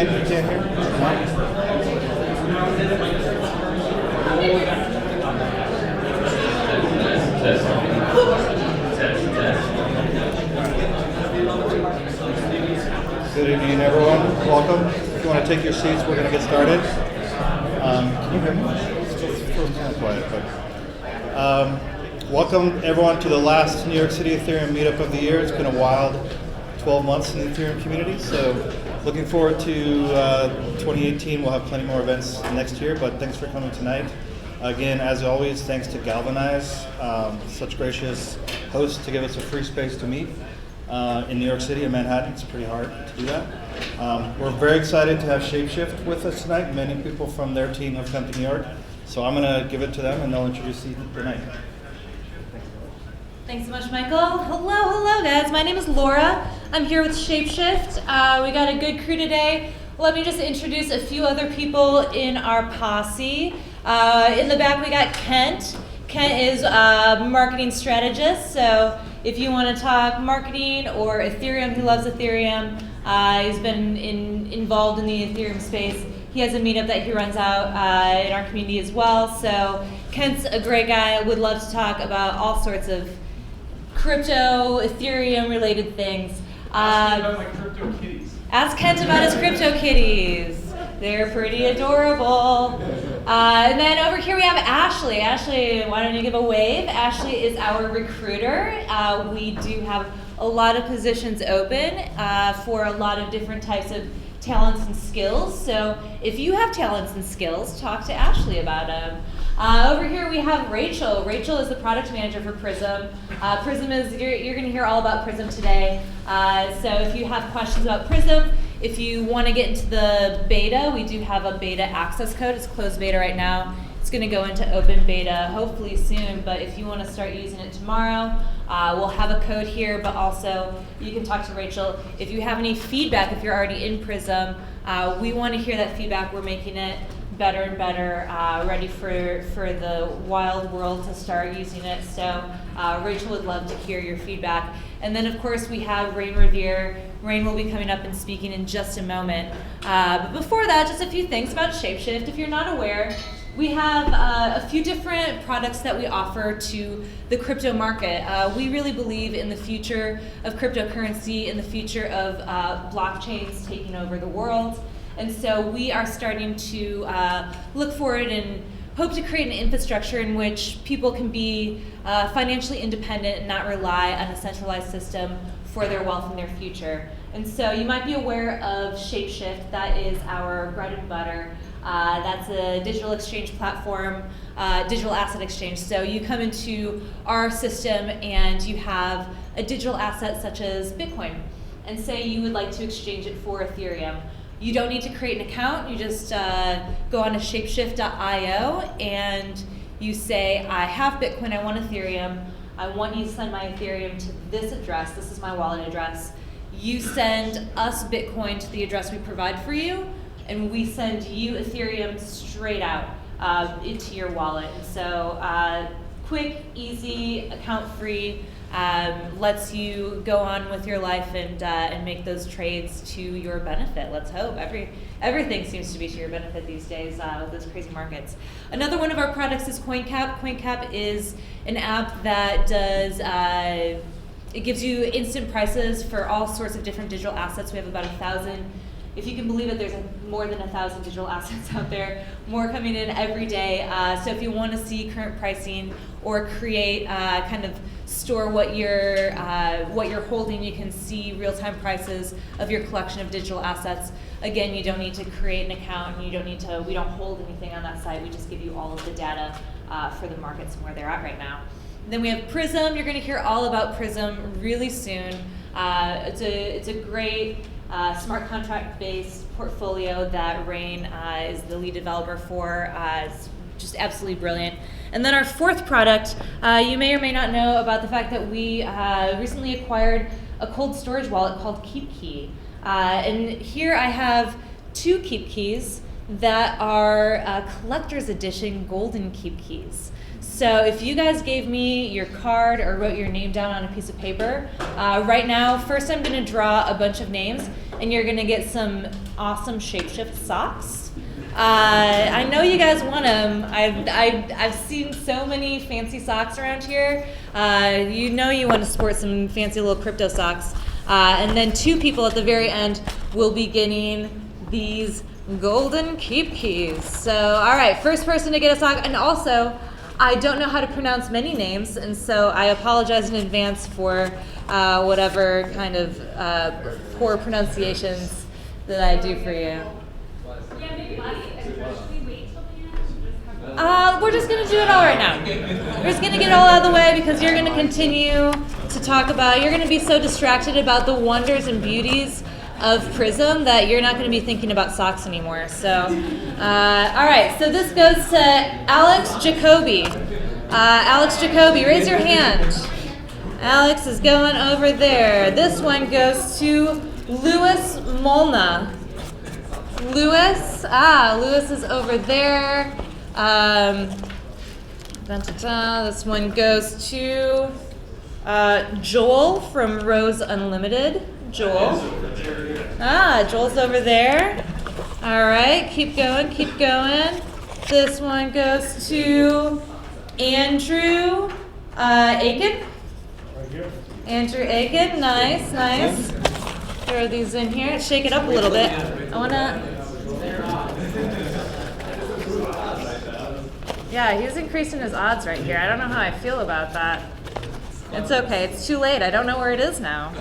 can't hear? Good evening, everyone. Welcome. If you want to take your seats, we're going to get started. Can you hear me? It's still kind of quiet, but welcome everyone to the last New York City Ethereum Meetup of the year. It's been a wild 12 months in the Ethereum community, so looking forward to 2018. We'll have plenty more events next year, but thanks for coming tonight. Again, as always, thanks to Galvanize, such gracious hosts to give us a free space to meet in New York City and Manhattan. It's pretty hard to do that. We're very excited to have ShapeShift with us tonight. Many people from their team have come to New York, so I'm going to give it to them and they'll introduce you tonight. Thanks so much, Michael. Hello, guys. My name is Laura. I'm here with ShapeShift. We got a good crew today. Let me just introduce a few other people in our posse. In the back, we got Kent. Kent is a marketing strategist, so if you want to talk marketing or Ethereum, he loves Ethereum. He's been involved in the Ethereum space. He has a meetup that he runs out in our community as well, so Kent's a great guy. Would love to talk about all sorts of crypto, Ethereum-related things. Ask me about my crypto kitties. Ask Kent about his crypto kitties. They're pretty adorable. And then over here we have Ashley. Ashley, why don't you give a wave? Ashley is our recruiter. We do have a lot of positions open for a lot of different types of talents and skills. So if you have talents and skills, talk to Ashley about them. Over here we have Rachel. Rachel is the product manager for Prism. Prism is, you're going to hear all about Prism today. So if you have questions about Prism, if you want to get into the beta, we do have a beta access code. It's closed beta right now. It's going to go into open beta hopefully soon, but if you want to start using it tomorrow, we'll have a code here, but also you can talk to Rachel. If you have any feedback, if you're already in Prism, we want to hear that feedback. We're making it better and better, ready for the wild world to start using it. So Rachel would love to hear your feedback. And then of course we have Raine Revere. Raine will be coming up and speaking in just a moment. But before that, just a few things about ShapeShift. If you're not aware, we have a few different products that we offer to the crypto market. We really believe in the future of cryptocurrency, in the future of blockchains taking over the world. And so we are starting to look forward and hope to create an infrastructure in which people can be financially independent and not rely on a centralized system for their wealth and their future. And so you might be aware of ShapeShift. That is our bread and butter. That's a digital exchange platform, digital asset exchange. So you come into our system and you have a digital asset such as Bitcoin, and say you would like to exchange it for Ethereum. You don't need to create an account. You just go on to shapeshift.io and you say, I have Bitcoin, I want Ethereum. I want you to send my Ethereum to this address. This is my wallet address. You send us Bitcoin to the address we provide for you, and we send you Ethereum straight out into your wallet. And so quick, easy, account-free, lets you go on with your life and make those trades to your benefit. Let's hope. Everything seems to be to your benefit these days with those crazy markets. Another one of our products is CoinCap. CoinCap is an app that does, it gives you instant prices for all sorts of different digital assets. We have about 1,000. If you can believe it, there's more than 1,000 digital assets out there, more coming in every day. So if you want to see current pricing or create kind of store what you're holding, you can see real-time prices of your collection of digital assets. Again, you don't need to create an account, and we don't hold anything on that site. We just give you all of the data for the markets and where they're at right now. And then we have Prism. You're going to hear all about Prism really soon. It's a great smart contract-based portfolio that Raine is the lead developer for. It's just absolutely brilliant. And then our fourth product, you may or may not know about the fact that we recently acquired a cold storage wallet called KeepKey. And here I have two KeepKeys. that are collector's edition golden keep keys. So if you guys gave me your card or wrote your name down on a piece of paper, right now, first I'm going to draw a bunch of names, and you're going to get some awesome ShapeShift socks. I know you guys want them. I've seen so many fancy socks around here. You know you want to sport some fancy little crypto socks. And then 2 people at the very end will be getting these golden keep keys. So, all right, first person to get a sock. And also, I don't know how to pronounce many names, and so I apologize in advance for whatever kind of poor pronunciations that I do for you. We're just going to do it all right now. We're just going to get it all out of the way because you're going to continue to talk about, you're going to be so distracted about the wonders and beauties of Prism that you're not going to be thinking about socks anymore. So, all right, so this goes to Alex Jacoby. Alex Jacoby, raise your hand. Alex is going over there. This one goes to Louis Molna. Louis is over there. This one goes to Joel from Rose Unlimited. Joel. Joel's over there. All right, keep going, keep going. This one goes to Andrew Aiken. Andrew Aiken, nice, nice. Throw these in here, shake it up a little bit. Yeah, he's increasing his odds right here. I don't know how I feel about that. It's okay, it's too late. I don't know where it is now.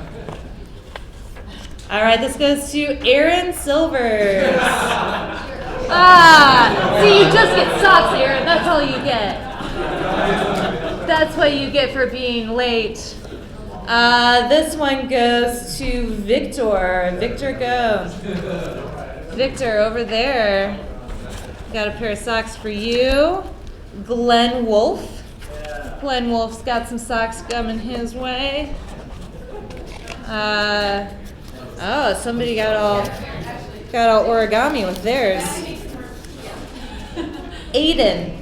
All right, this goes to Aaron Silvers. See, you just get socks, Aaron. That's all you get. That's what you get for being late. This one goes to Victor. Victor, go. Victor, over there. Got a pair of socks for you. Glenn Wolf. Glenn Wolf's got some socks coming his way. Somebody got all origami with theirs. Aiden.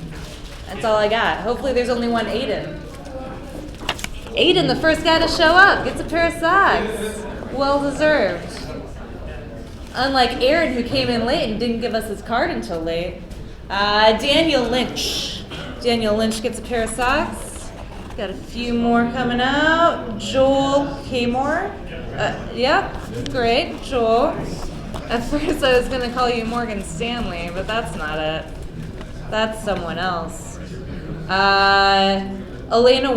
That's all I got. Hopefully there's only one Aiden. Aiden, the first guy to show up, gets a pair of socks. Well deserved. Unlike Aaron, who came in late and didn't give us his card until late. Daniel Lynch. Daniel Lynch gets a pair of socks. Got a few more coming out. Joel Kaymore. Yep, great, Joel. At first I was going to call you Morgan Stanley, but that's not it. That's someone else. Alana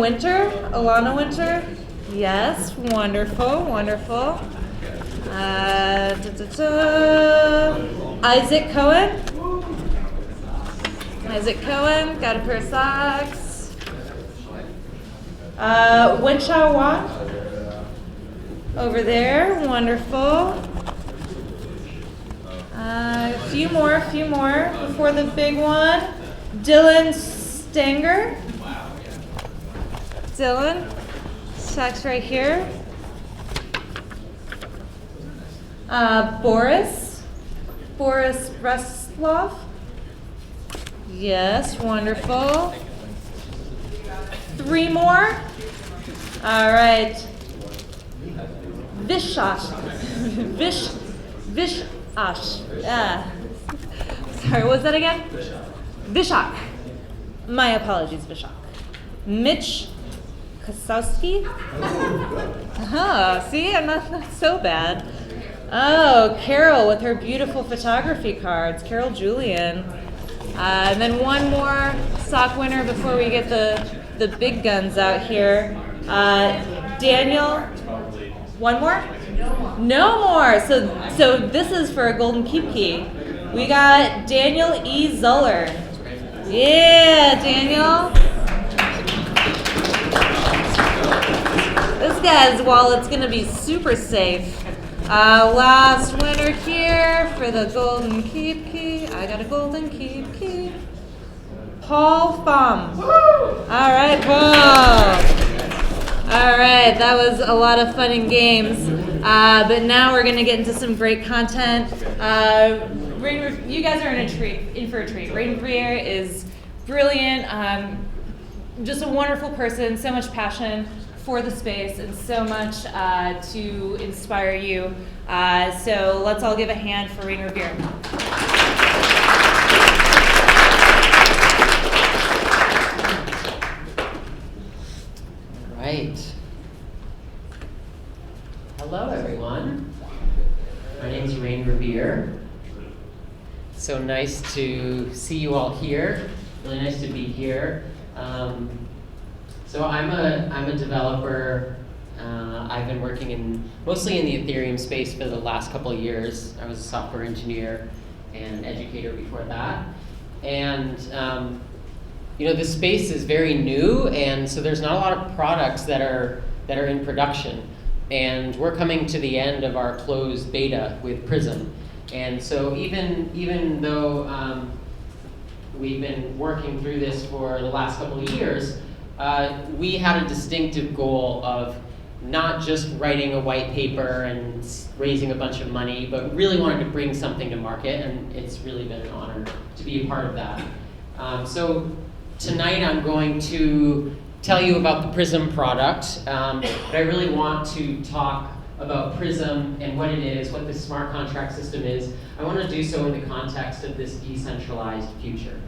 Winter? Yes, wonderful, wonderful. Isaac Cohen? Got a pair of socks. Wenchao Wan? Over there, wonderful. A few more before the big one. Dylan Stanger. Dylan, socks right here. Boris Breslov. Yes, wonderful. 3 more. All right. Vishash. Sorry, what was that again? Vishak. My apologies, Vishak. Mitch Kosowski. See, I'm not so bad. Oh, Carol with her beautiful photography cards. Carol Julian. And then one more sock winner before we get the big guns out here. Daniel. One more? No more. So this is for a golden keep key. We got Daniel E. Zuller. Yeah, Daniel. This guy's wallet's gonna be super safe. Last winner here for the golden keep key. I got a golden keep key. Paul Pham. All right, Paul. All right, that was a lot of fun and games. But now we're going to get into some great content. You guys are in for a treat. Raine Revere is brilliant, just a wonderful person, so much passion for the space and so much to inspire you. So let's all give a hand for Raine Revere. Right. Hello, everyone. My name is Raine Revere. So nice to see you all here. Really nice to be here. So I'm a developer. I've been working mostly in the Ethereum space for the last couple of years. I was a software engineer and educator before that. And this space is very new, and so there's not a lot of products that are in production. And we're coming to the end of our closed beta with Prism. And so even though we've been working through this for the last couple of years, we had a distinctive goal of not just writing a white paper and raising a bunch of money, but really wanted to bring something to market, and it's really been an honor to be a part of that. So tonight I'm going to tell you about the Prism product, but I really want to talk about Prism and what it is, what this smart contract system is. I want to do so in the context of this decentralized future.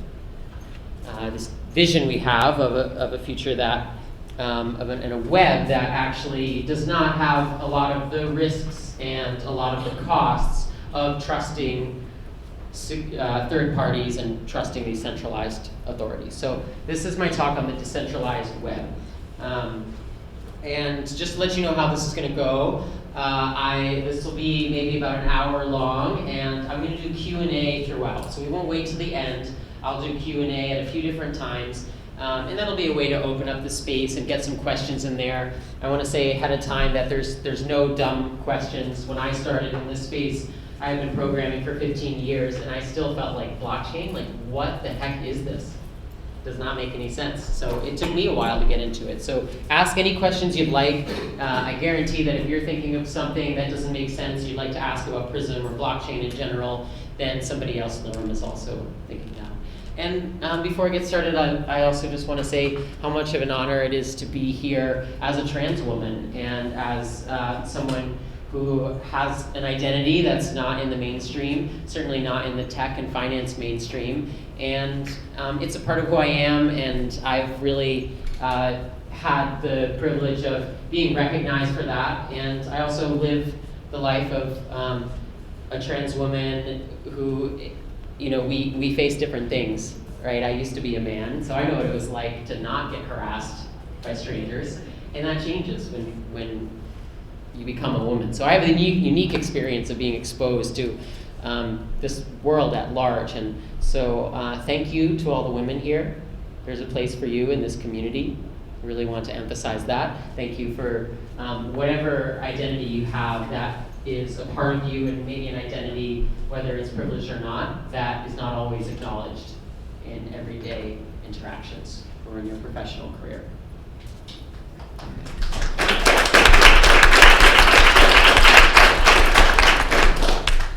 This vision we have of a future that, in a web that actually does not have a lot of the risks and a lot of the costs of trusting third parties and trusting these centralized authorities. So this is my talk on the decentralized web. And just to let you know how this is going to go, this will be maybe about an hour long, and I'm going to do Q&A throughout. So we won't wait till the end. I'll do Q&A at a few different times, and that'll be a way to open up the space and get some questions in there. I want to say ahead of time that there's no dumb questions. When I started in this space, I've been programming for 15 years, and I still felt like blockchain, like what the heck is this? Does not make any sense. So it took me a while to get into it. So ask any questions you'd like. I guarantee that if you're thinking of something that doesn't make sense, you'd like to ask about Prism or blockchain in general, then somebody else in the room is also thinking that. And before I get started, I also just want to say how much of an honor it is to be here as a trans woman and as someone who has an identity that's not in the mainstream, certainly not in the tech and finance mainstream. And it's a part of who I am, and I've really had the privilege of being recognized for that. And I also live the life of a trans woman who, we face different things, right? I used to be a man, so I know what it was like to not get harassed by strangers, and that changes when you become a woman. So I have a unique experience of being exposed to this world at large. And so thank you to all the women here. There's a place for you in this community. I really want to emphasize that. Thank you for whatever identity you have that is a part of you, and maybe an identity, whether it's privileged or not, that is not always acknowledged in everyday interactions or in your professional career.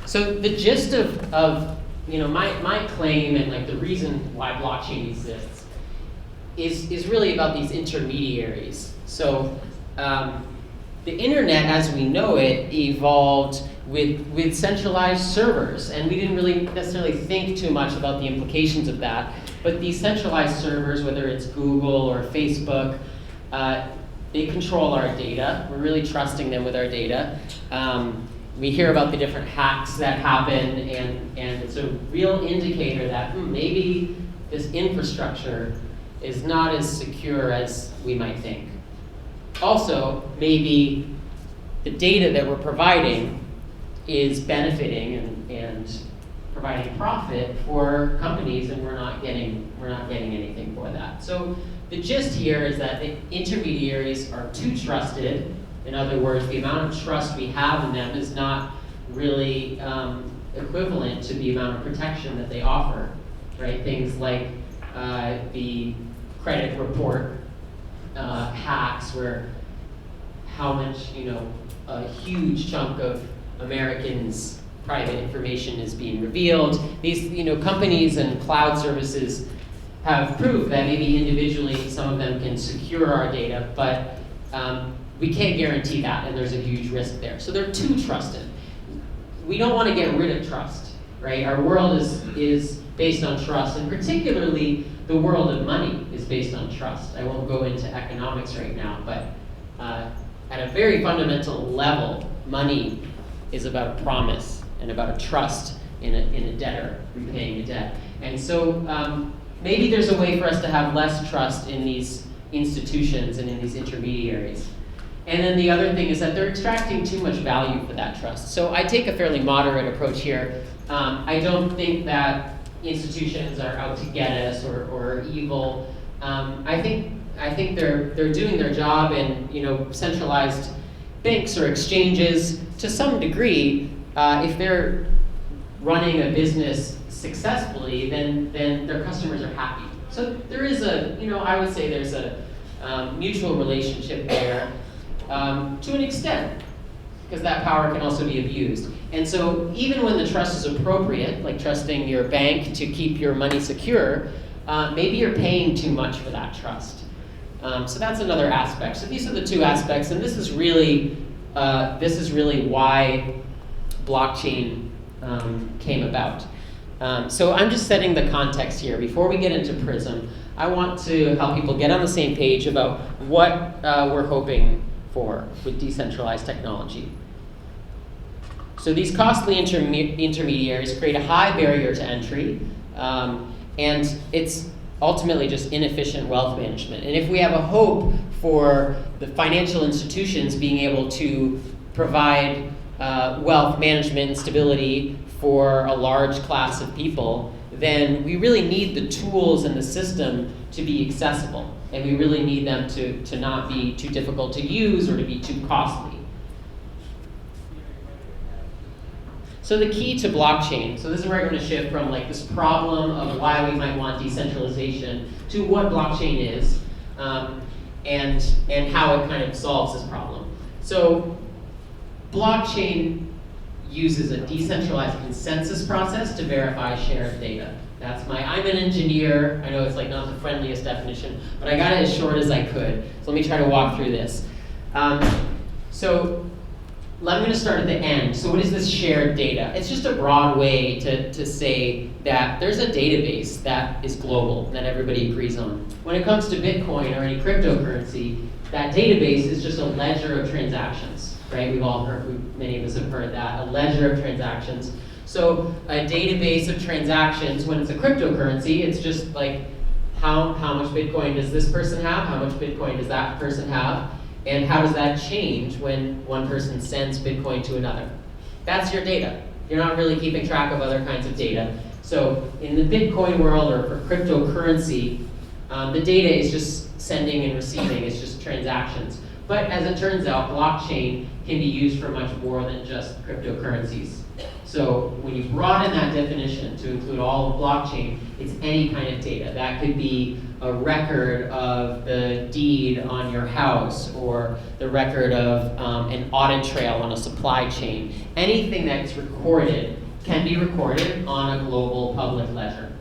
So the gist of my claim and like the reason why blockchain exists is really about these intermediaries. So the internet as we know it evolved with centralized servers, and we didn't really necessarily think too much about the implications of that. But these centralized servers, whether it's Google or Facebook, they control our data. We're really trusting them with our data. We hear about the different hacks that happen, and it's a real indicator that maybe this infrastructure is not as secure as we might think. Also, maybe the data that we're providing is benefiting and providing profit for companies, and we're not getting anything for that. So the gist here is that the intermediaries are too trusted. In other words, the amount of trust we have in them is not really equivalent to the amount of protection that they offer, right? Things like the credit report hacks, where how much, a huge chunk of Americans' private information is being revealed. These, companies and cloud services have proved that maybe individually some of them can secure our data, but we can't guarantee that, and there's a huge risk there. So they're too trusted. We don't want to get rid of trust, right? Our world is based on trust, and particularly the world of money is based on trust. I won't go into economics right now, but at a very fundamental level, money is about a promise and about a trust in a debtor repaying a debt. And so maybe there's a way for us to have less trust in these institutions and in these intermediaries. And then the other thing is that they're extracting too much value for that trust. So I take a fairly moderate approach here. I don't think that institutions are out to get us or evil. I think they're doing their job, and centralized banks or exchanges to some degree, if they're running a business successfully, then their customers are happy. So there is I would say there's a mutual relationship there to an extent, because that power can also be abused. And so even when the trust is appropriate, like trusting your bank to keep your money secure, maybe you're paying too much for that trust. So that's another aspect. So these are the two aspects, and this is really why blockchain came about. So I'm just setting the context here. Before we get into Prism, I want to help people get on the same page about what we're hoping for with decentralized technology. So these costly intermediaries create a high barrier to entry, and it's ultimately just inefficient wealth management. And if we have a hope for the financial institutions being able to provide wealth management and stability for a large class of people, then we really need the tools and the system to be accessible. And we really need them to not be too difficult to use or to be too costly. So the key to blockchain, so this is where I'm going to shift from this problem of why we might want decentralization to what blockchain is, and how it kind of solves this problem. So blockchain uses a decentralized consensus process to verify shared data. I'm an engineer. I know it's not the friendliest definition, but I got it as short as I could. So let me try to walk through this. So I'm going to start at the end. So what is this shared data? It's just a broad way to say that there's a database that is global, that everybody agrees on. When it comes to Bitcoin or any cryptocurrency, that database is just a ledger of transactions, right? We've all heard, many of us have heard that, a ledger of transactions. So a database of transactions, when it's a cryptocurrency, it's just how much Bitcoin does this person have? How much Bitcoin does that person have? And how does that change when one person sends Bitcoin to another? That's your data. You're not really keeping track of other kinds of data. So in the Bitcoin world or for cryptocurrency, the data is just sending and receiving. It's just transactions. But as it turns out, blockchain can be used for much more than just cryptocurrencies. So when you broaden that definition to include all of blockchain, it's any kind of data. That could be a record of the deed on your house, or the record of an audit trail on a supply chain. Anything that's recorded can be recorded on a global public ledger.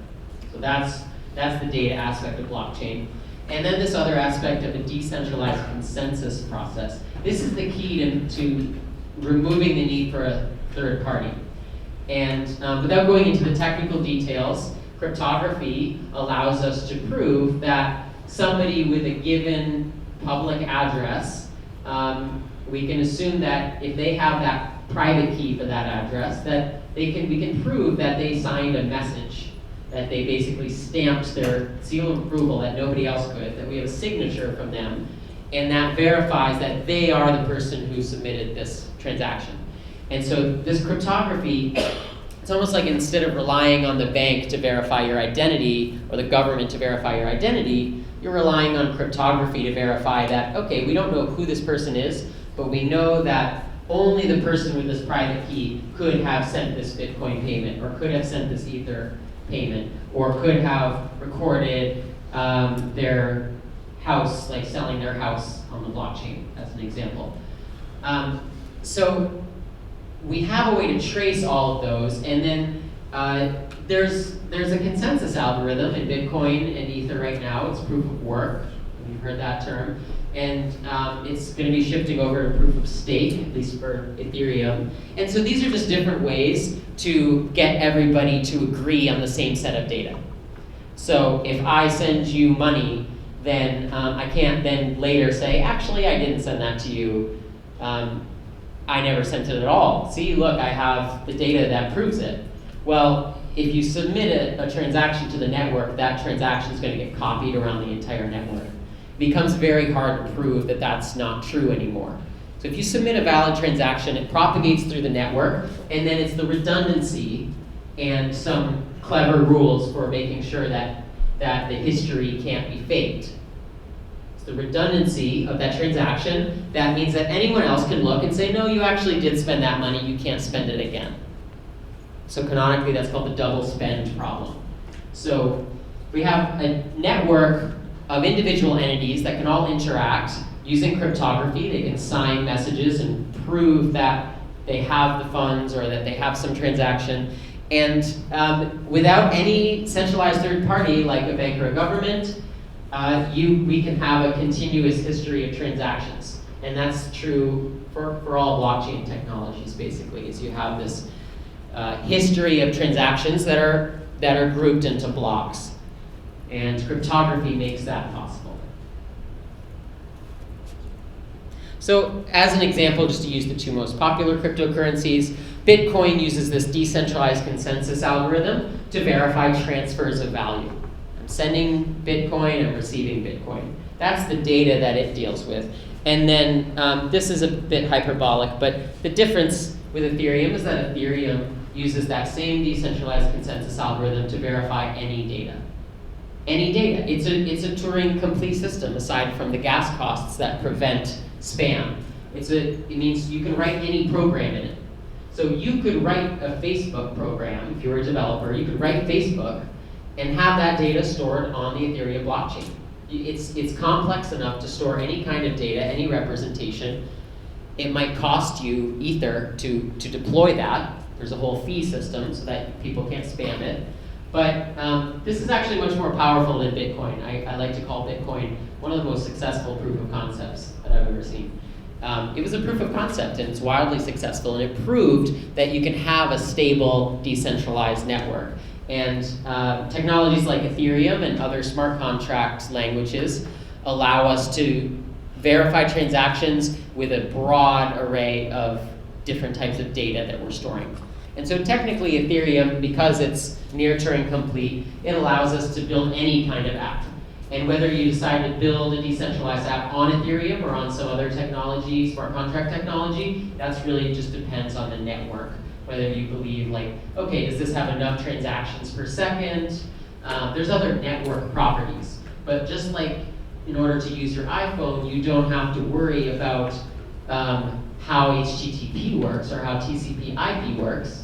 So that's the data aspect of blockchain. And then this other aspect of a decentralized consensus process. This is the key to removing the need for a third party. And without going into the technical details, cryptography allows us to prove that somebody with a given public address, we can assume that if they have that private key for that address, that we can prove that they signed a message, that they basically stamped their seal of approval that nobody else could, that we have a signature from them, and that verifies that they are the person who submitted this transaction. And so this cryptography, it's almost like instead of relying on the bank to verify your identity or the government to verify your identity, you're relying on cryptography to verify that, okay, we don't know who this person is, but we know that only the person with this private key could have sent this Bitcoin payment, or could have sent this Ether payment, or could have recorded their house, selling their house on the blockchain, as an example. So we have a way to trace all of those, and then there's a consensus algorithm in Bitcoin and Ether right now. It's proof of work. You've heard that term. And it's going to be shifting over to proof of stake, at least for Ethereum. And so these are just different ways to get everybody to agree on the same set of data. So if I send you money, then I can't then later say, actually, I didn't send that to you. I never sent it at all. See, look, I have the data that proves it. Well, if you submit a transaction to the network, that transaction is going to get copied around the entire network. It becomes very hard to prove that that's not true anymore. So if you submit a valid transaction, it propagates through the network, and then it's the redundancy and some clever rules for making sure that the history can't be faked. It's the redundancy of that transaction. That means that anyone else can look and say, no, you actually did spend that money, you can't spend it again. So canonically, that's called the double spend problem. So we have a network of individual entities that can all interact using cryptography. They can sign messages and prove that they have the funds or that they have some transaction. And without any centralized third party like a bank or a government, we can have a continuous history of transactions. And that's true for all blockchain technologies, basically, is you have this history of transactions that are grouped into blocks. And cryptography makes that possible. So as an example, just to use the two most popular cryptocurrencies, Bitcoin uses this decentralized consensus algorithm to verify transfers of value. I'm sending Bitcoin, I'm receiving Bitcoin. That's the data that it deals with. And then this is a bit hyperbolic, but the difference with Ethereum is that Ethereum uses that same decentralized consensus algorithm to verify any data. Any data. It's a Turing complete system aside from the gas costs that prevent spam. It means you can write any program in it. So you could write a Facebook program, if you were a developer, you could write Facebook and have that data stored on the Ethereum blockchain. It's complex enough to store any kind of data, any representation. It might cost you Ether to deploy that. There's a whole fee system so that people can't spam it. But this is actually much more powerful than Bitcoin. I like to call Bitcoin one of the most successful proof of concepts that I've ever seen. It was a proof of concept, and it's wildly successful, and it proved that you can have a stable, decentralized network. And technologies like Ethereum and other smart contract languages allow us to verify transactions with a broad array of different types of data that we're storing. And so technically Ethereum, because it's near Turing complete, it allows us to build any kind of app. And whether you decide to build a decentralized app on Ethereum or on some other technology, smart contract technology, that's really just depends on the network. Whether you believe like, okay, does this have enough transactions per second? There's other network properties. But just like in order to use your iPhone, you don't have to worry about how HTTP works or how TCP/IP works.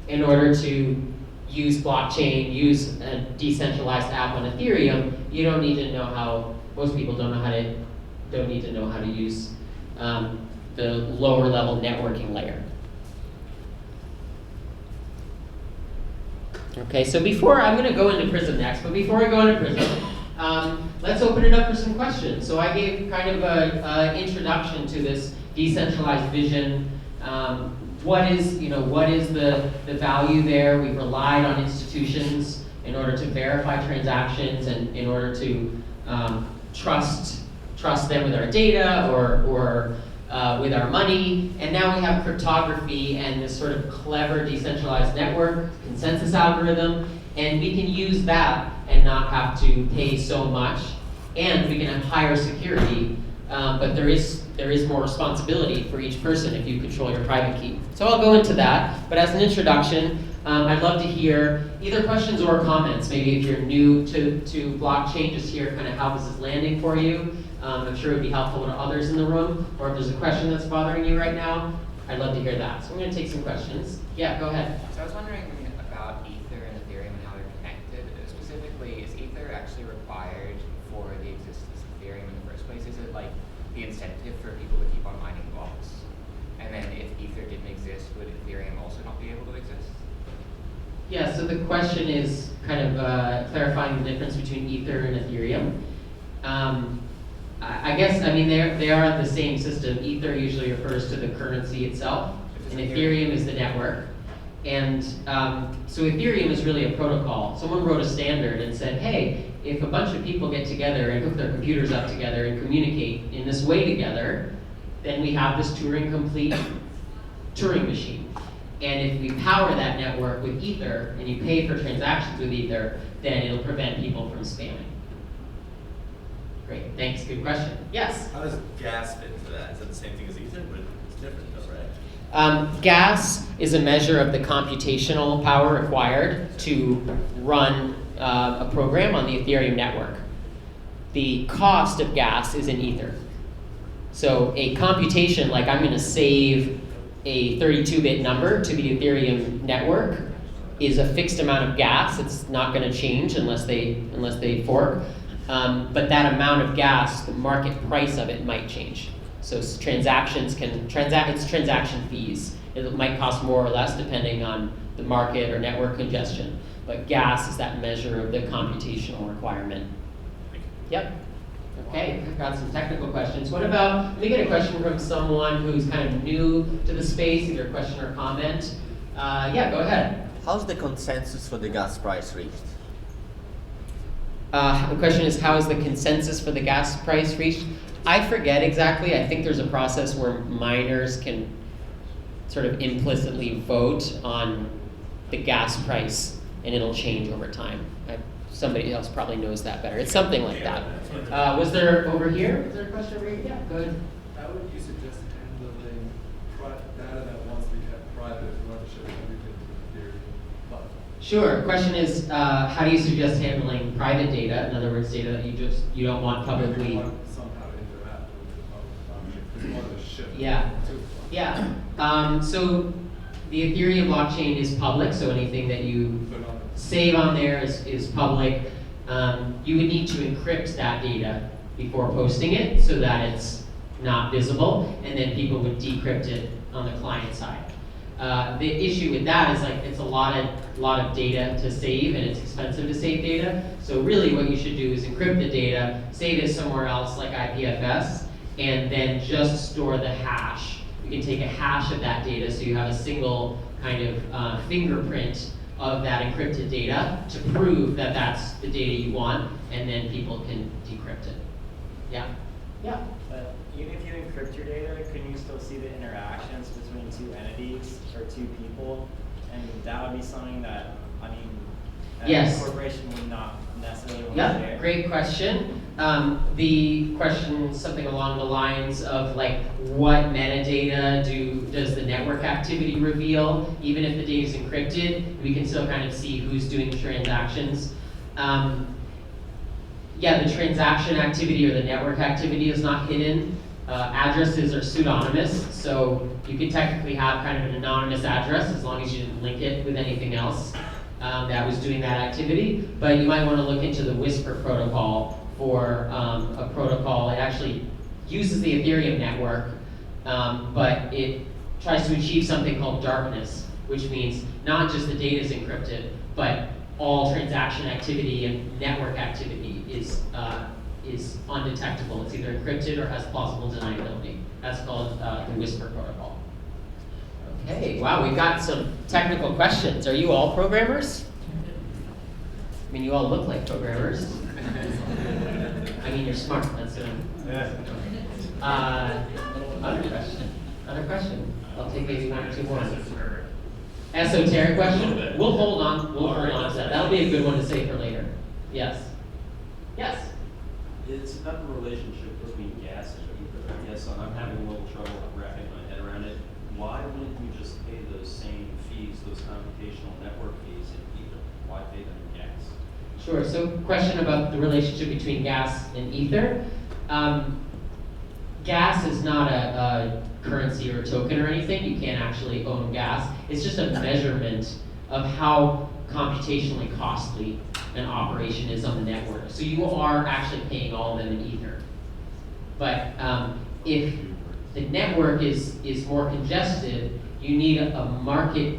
In order to use blockchain, use a decentralized app on Ethereum, you don't need to know how, most people don't need to know how to use the lower level networking layer. Okay, so I'm going to go into Prism next, but before I go into Prism, let's open it up for some questions. So I gave kind of an introduction to this decentralized vision. What is the value there? We've relied on institutions in order to verify transactions and in order to trust them with our data or with our money. And now we have cryptography and this sort of clever decentralized network, consensus algorithm, and we can use that and not have to pay so much, and we can have higher security, but there is more responsibility for each person if you control your private key. So I'll go into that, but as an introduction, I'd love to hear either questions or comments. Maybe if you're new to blockchain, just hear kind of how this is landing for you. I'm sure it would be helpful to others in the room, or if there's a question that's bothering you right now, I'd love to hear that. So I'm going to take some questions. Yeah, go ahead. So I was wondering about Ether and Ethereum and how they're connected. Specifically, is Ether actually required for the existence of Ethereum in the first place? Is it like the incentive for people to keep on mining blocks? And then if Ether didn't exist, would Ethereum also not be able to exist? Yeah, so the question is kind of clarifying the difference between Ether and Ethereum. I guess, I mean, they are the same system. Ether usually refers to the currency itself, and Ethereum is the network. And so Ethereum is really a protocol. Someone wrote a standard and said, hey, if a bunch of people get together and hook their computers up together and communicate in this way together, then we have this Turing-complete Turing machine. And if we power that network with Ether, and you pay for transactions with Ether, then it'll prevent people from spamming. Great, thanks, good question. Yes? How does gas fit into that? Is that the same thing as Ether, but it's different though, right? Gas is a measure of the computational power required to run a program on the Ethereum network. The cost of gas is in Ether. So a computation, like I'm going to save a 32-bit number to the Ethereum network, is a fixed amount of gas. It's not going to change unless they fork. But that amount of gas, the market price of it might change. So transactions it's transaction fees. It might cost more or less depending on the market or network congestion. But gas is that measure of the computational requirement. Yep. Okay, I've got some technical questions. What about, let me get a question from someone who's kind of new to the space, either a question or comment. Yeah, go ahead. How's the consensus for the gas price reached? The question is, how is the consensus for the gas price reached? I forget exactly. I think there's a process where miners can sort of implicitly vote on the gas price, and it'll change over time. Somebody else probably knows that better. It's something like that. Was there over here? Was there a question over here? Yeah, go ahead. How would you suggest handling data that wants to be kept private if you want to share everything to the Ethereum platform? Sure. Question is, how do you suggest handling private data? In other words, data that you don't want publicly. You want somehow to interact with the public. It's more of a shift. Yeah. To Yeah. So the Ethereum blockchain is public, so anything that you put on save on there is public. You would need to encrypt that data before posting it so that it's not visible, and then people would decrypt it on the client side. The issue with that is it's a lot of data to save, and it's expensive to save data. So really what you should do is encrypt the data, save it somewhere else like IPFS, and then just store the hash. You can take a hash of that data so you have a single kind of fingerprint of that encrypted data to prove that that's the data you want, and then people can decrypt it. Yeah? Yeah? But even if you encrypt your data, couldn't you still see the interactions between two entities or two people? And that would be something that, Yes. a corporation would not necessarily want to Yeah, share. great question. The question something along the lines of what metadata does the network activity reveal? Even if the data is encrypted, we can still kind of see who's doing the transactions. Yeah, the transaction activity or the network activity is not hidden. Addresses are pseudonymous, so you could technically have kind of an anonymous address as long as you didn't link it with anything else that was doing that activity. But you might want to look into the Whisper protocol for a protocol. It actually uses the Ethereum network, but it tries to achieve something called darkness, which means not just the data is encrypted, but all transaction activity and network activity is undetectable. It's either encrypted or has plausible deniability. That's called the Whisper protocol. Okay, wow, we've got some technical questions. Are you all programmers? I mean, you all look like programmers. I mean, you're smart. That's it. Other question. Other question. I'll take maybe one or two more. Esoteric question. We'll hold on. We'll hold on to that. That'll be a good one to save for later. Yes. Yes. It's about the relationship between gas and Ether. I guess I'm having a little trouble wrapping my head around it. Why wouldn't you just pay those same fees, those computational network fees in Ether? Why pay them in gas? Sure. So, question about the relationship between gas and Ether. Gas is not a currency or a token or anything. You can't actually own gas. It's just a measurement of how computationally costly an operation is on the network. So you are actually paying all of them in Ether. But if the network is more congested, you need a market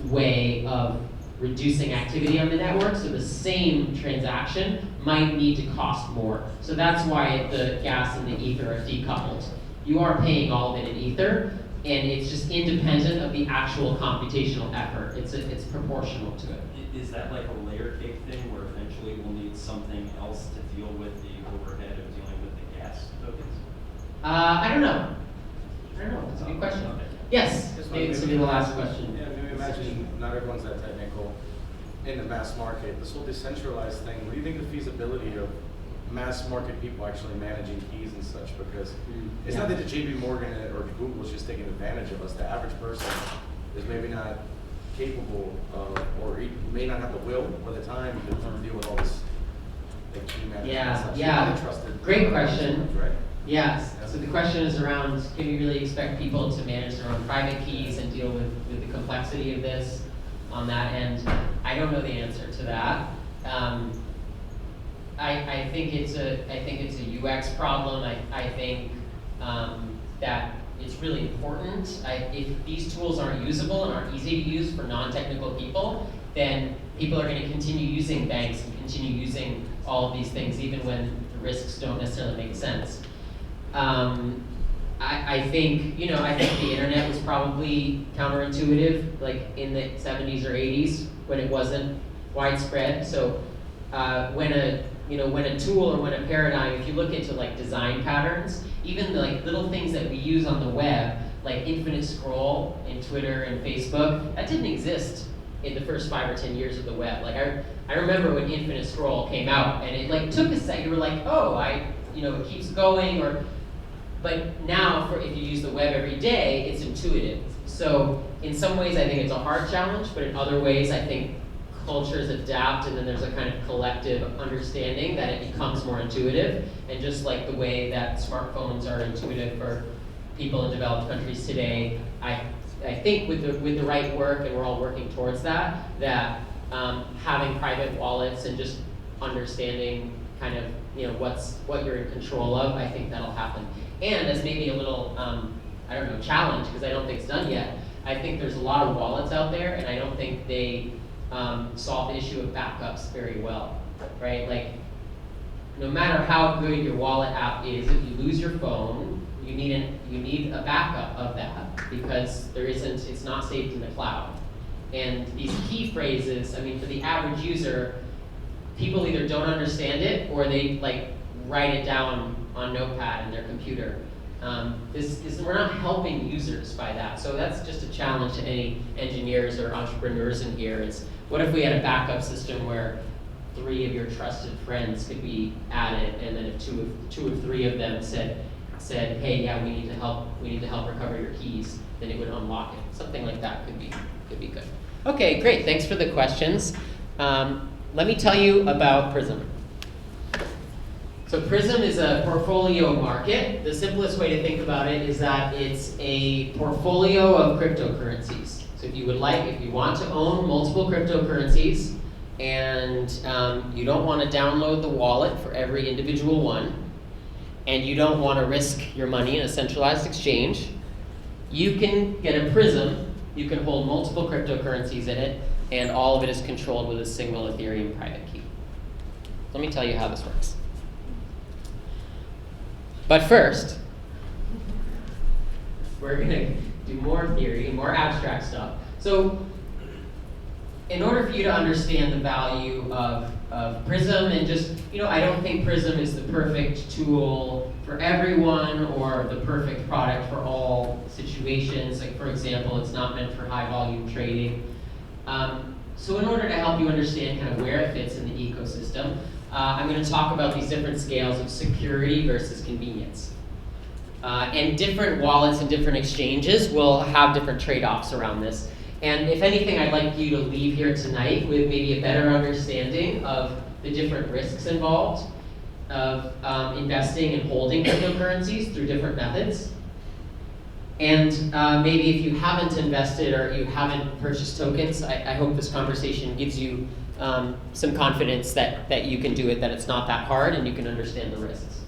way of reducing activity on the network, so the same transaction might need to cost more. So that's why the gas and the ether are decoupled. You are paying all of it in ether, and it's just independent of the actual computational effort. It's proportional to it. Is that like a layer cake thing where eventually we'll need something else to deal with the overhead of dealing with the gas tokens? I don't know. That's a good question. Yes, maybe this will be the last question. Yeah, maybe imagine not everyone's that technical in the mass market. This whole decentralized thing, what do you think the feasibility of mass market people actually managing keys and such? Because it's not that the JP Morgan or Google is just taking advantage of us. The average person is maybe not capable of, or he may not have the will or the time to deal with all this like key management and such. Yeah. Trusted Great question. right? Yes. So the question is around, can we really expect people to manage their own private keys and deal with the complexity of this on that end? I don't know the answer to that. I think it's a UX problem. I think that it's really important. If these tools aren't usable and aren't easy to use for non-technical people, then people are going to continue using banks and continue using all of these things, even when the risks don't necessarily make sense. I think the internet was probably counterintuitive, like in the 70s or 80s when it wasn't widespread. So when a tool or when a paradigm, if you look into like design patterns, even the like little things that we use on the web, like infinite scroll in Twitter and Facebook, that didn't exist in the first 5 or 10 years of the web. Like I remember when infinite scroll came out, and it like took a second. You were like, oh, it keeps going, but now if you use the web every day, it's intuitive. So in some ways, I think it's a hard challenge, but in other ways, I think cultures adapt, and then there's a kind of collective understanding that it becomes more intuitive. And just like the way that smartphones are intuitive for people in developed countries today, I think with the right work, and we're all working towards that, having private wallets and just understanding kind of what you're in control of, I think that'll happen. And as maybe a little challenge, because I don't think it's done yet, I think there's a lot of wallets out there, and I don't think they solve the issue of backups very well, right? Like, no matter how good your wallet app is, if you lose your phone, you need a backup of that, because it's not saved in the cloud. And these key phrases, for the average user, people either don't understand it or they like write it down on Notepad in their computer. We're not helping users by that. So that's just a challenge to any engineers or entrepreneurs in here. Is what if we had a backup system where 3 of your trusted friends could be added, and then if two of 3 of them said, hey, yeah, we need to help recover your keys, then it would unlock it. Something like that could be good. Okay, great. Thanks for the questions. Let me tell you about Prism. So Prism is a portfolio market. The simplest way to think about it is that it's a portfolio of cryptocurrencies. So if you want to own multiple cryptocurrencies, and you don't want to download the wallet for every individual one, and you don't want to risk your money in a centralized exchange, you can get a Prism. You can hold multiple cryptocurrencies in it, and all of it is controlled with a single Ethereum private key. Let me tell you how this works. But first, we're going to do more theory, more abstract stuff. So in order for you to understand the value of Prism, and just, I don't think Prism is the perfect tool for everyone or the perfect product for all situations. Like, for example, it's not meant for high volume trading. So in order to help you understand kind of where it fits in the ecosystem, I'm going to talk about these different scales of security versus convenience. And different wallets and different exchanges will have different trade-offs around this. And if anything, I'd like you to leave here tonight with maybe a better understanding of the different risks involved of investing and holding cryptocurrencies through different methods. And maybe if you haven't invested or you haven't purchased tokens, I hope this conversation gives you some confidence that you can do it, that it's not that hard, and you can understand the risks.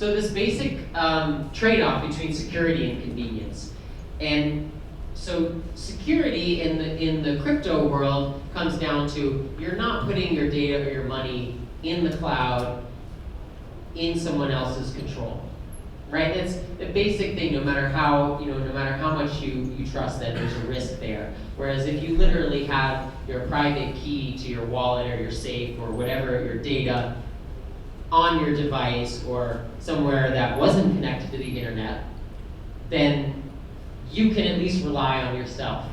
So this basic trade-off between security and convenience. And so security in the crypto world comes down to you're not putting your data or your money in the cloud in someone else's control, right? It's the basic thing. No matter how much you trust that, there's a risk there. Whereas if you literally have your private key to your wallet or your safe or whatever, your data on your device or somewhere that wasn't connected to the internet, then you can at least rely on yourself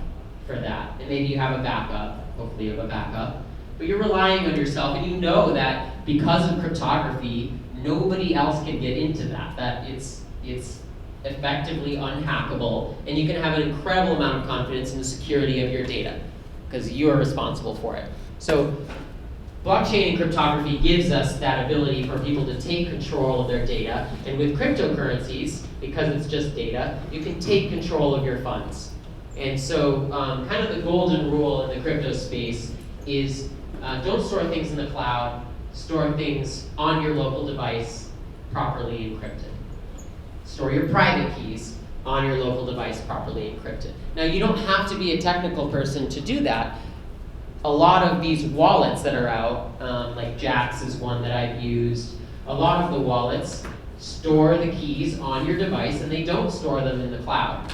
for that. And maybe you have a backup, hopefully you have a backup, but you're relying on yourself, and you know that because of cryptography, nobody else can get into that it's effectively unhackable, and you can have an incredible amount of confidence in the security of your data, because you are responsible for it. So blockchain and cryptography gives us that ability for people to take control of their data, and with cryptocurrencies, because it's just data, you can take control of your funds. And so kind of the golden rule in the crypto space is don't store things in the cloud, store things on your local device properly encrypted. Store your private keys on your local device properly encrypted. Now you don't have to be a technical person to do that. A lot of these wallets that are out, like Jax is one that I've used, a lot of the wallets store the keys on your device and they don't store them in the cloud.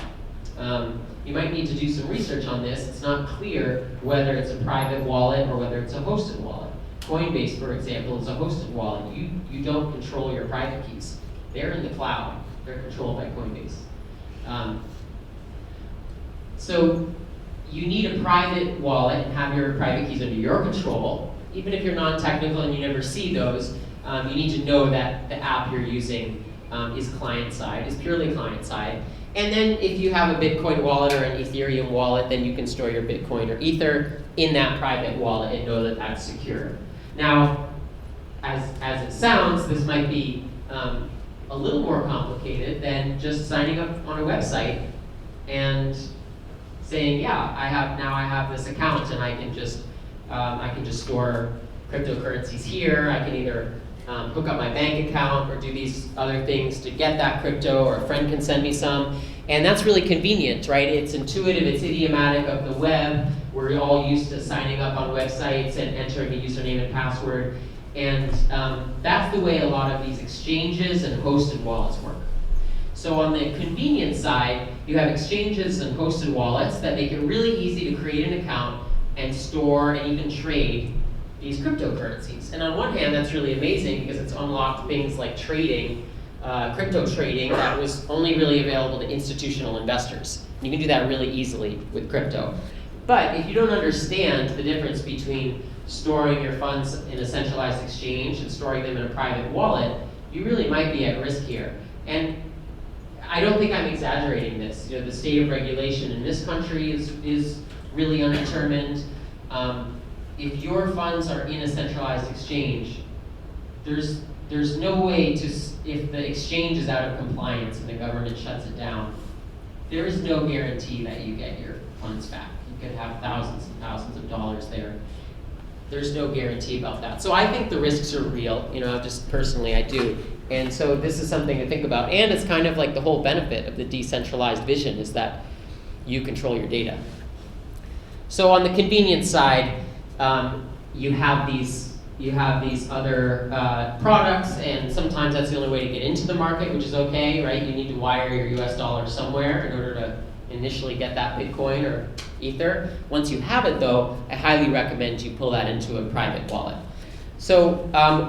You might need to do some research on this. It's not clear whether it's a private wallet or whether it's a hosted wallet. Coinbase, for example, is a hosted wallet. You don't control your private keys. They're in the cloud. They're controlled by Coinbase. So you need a private wallet and have your private keys under your control. Even if you're non-technical and you never see those, you need to know that the app you're using is client-side, is purely client-side. And then if you have a Bitcoin wallet or an Ethereum wallet, then you can store your Bitcoin or Ether in that private wallet and know that that's secure. Now, as it sounds, this might be a little more complicated than just signing up on a website and saying, yeah, I have this account and I can just store cryptocurrencies here. I can either hook up my bank account or do these other things to get that crypto, or a friend can send me some. And that's really convenient, right? It's intuitive, it's idiomatic of the web. We're all used to signing up on websites and entering a username and password. And that's the way a lot of these exchanges and hosted wallets work. So on the convenience side, you have exchanges and hosted wallets that make it really easy to create an account and store and even trade these cryptocurrencies. And on one hand, that's really amazing because it's unlocked things like trading, crypto trading, that was only really available to institutional investors. You can do that really easily with crypto. But if you don't understand the difference between storing your funds in a centralized exchange and storing them in a private wallet, you really might be at risk here. And I don't think I'm exaggerating this. You know, the state of regulation in this country is really undetermined. If your funds are in a centralized exchange, there's no way to, if the exchange is out of compliance and the government shuts it down, there is no guarantee that you get your funds back. You could have thousands and thousands of dollars there. There's no guarantee about that. So I think the risks are real, just personally I do. And so this is something to think about. And it's kind of like the whole benefit of the decentralized vision is that you control your data. So on the convenience side, you have these other products, and sometimes that's the only way to get into the market, which is okay, right? You need to wire your US dollar somewhere in order to initially get that Bitcoin or Ether. Once you have it though, I highly recommend you pull that into a private wallet. So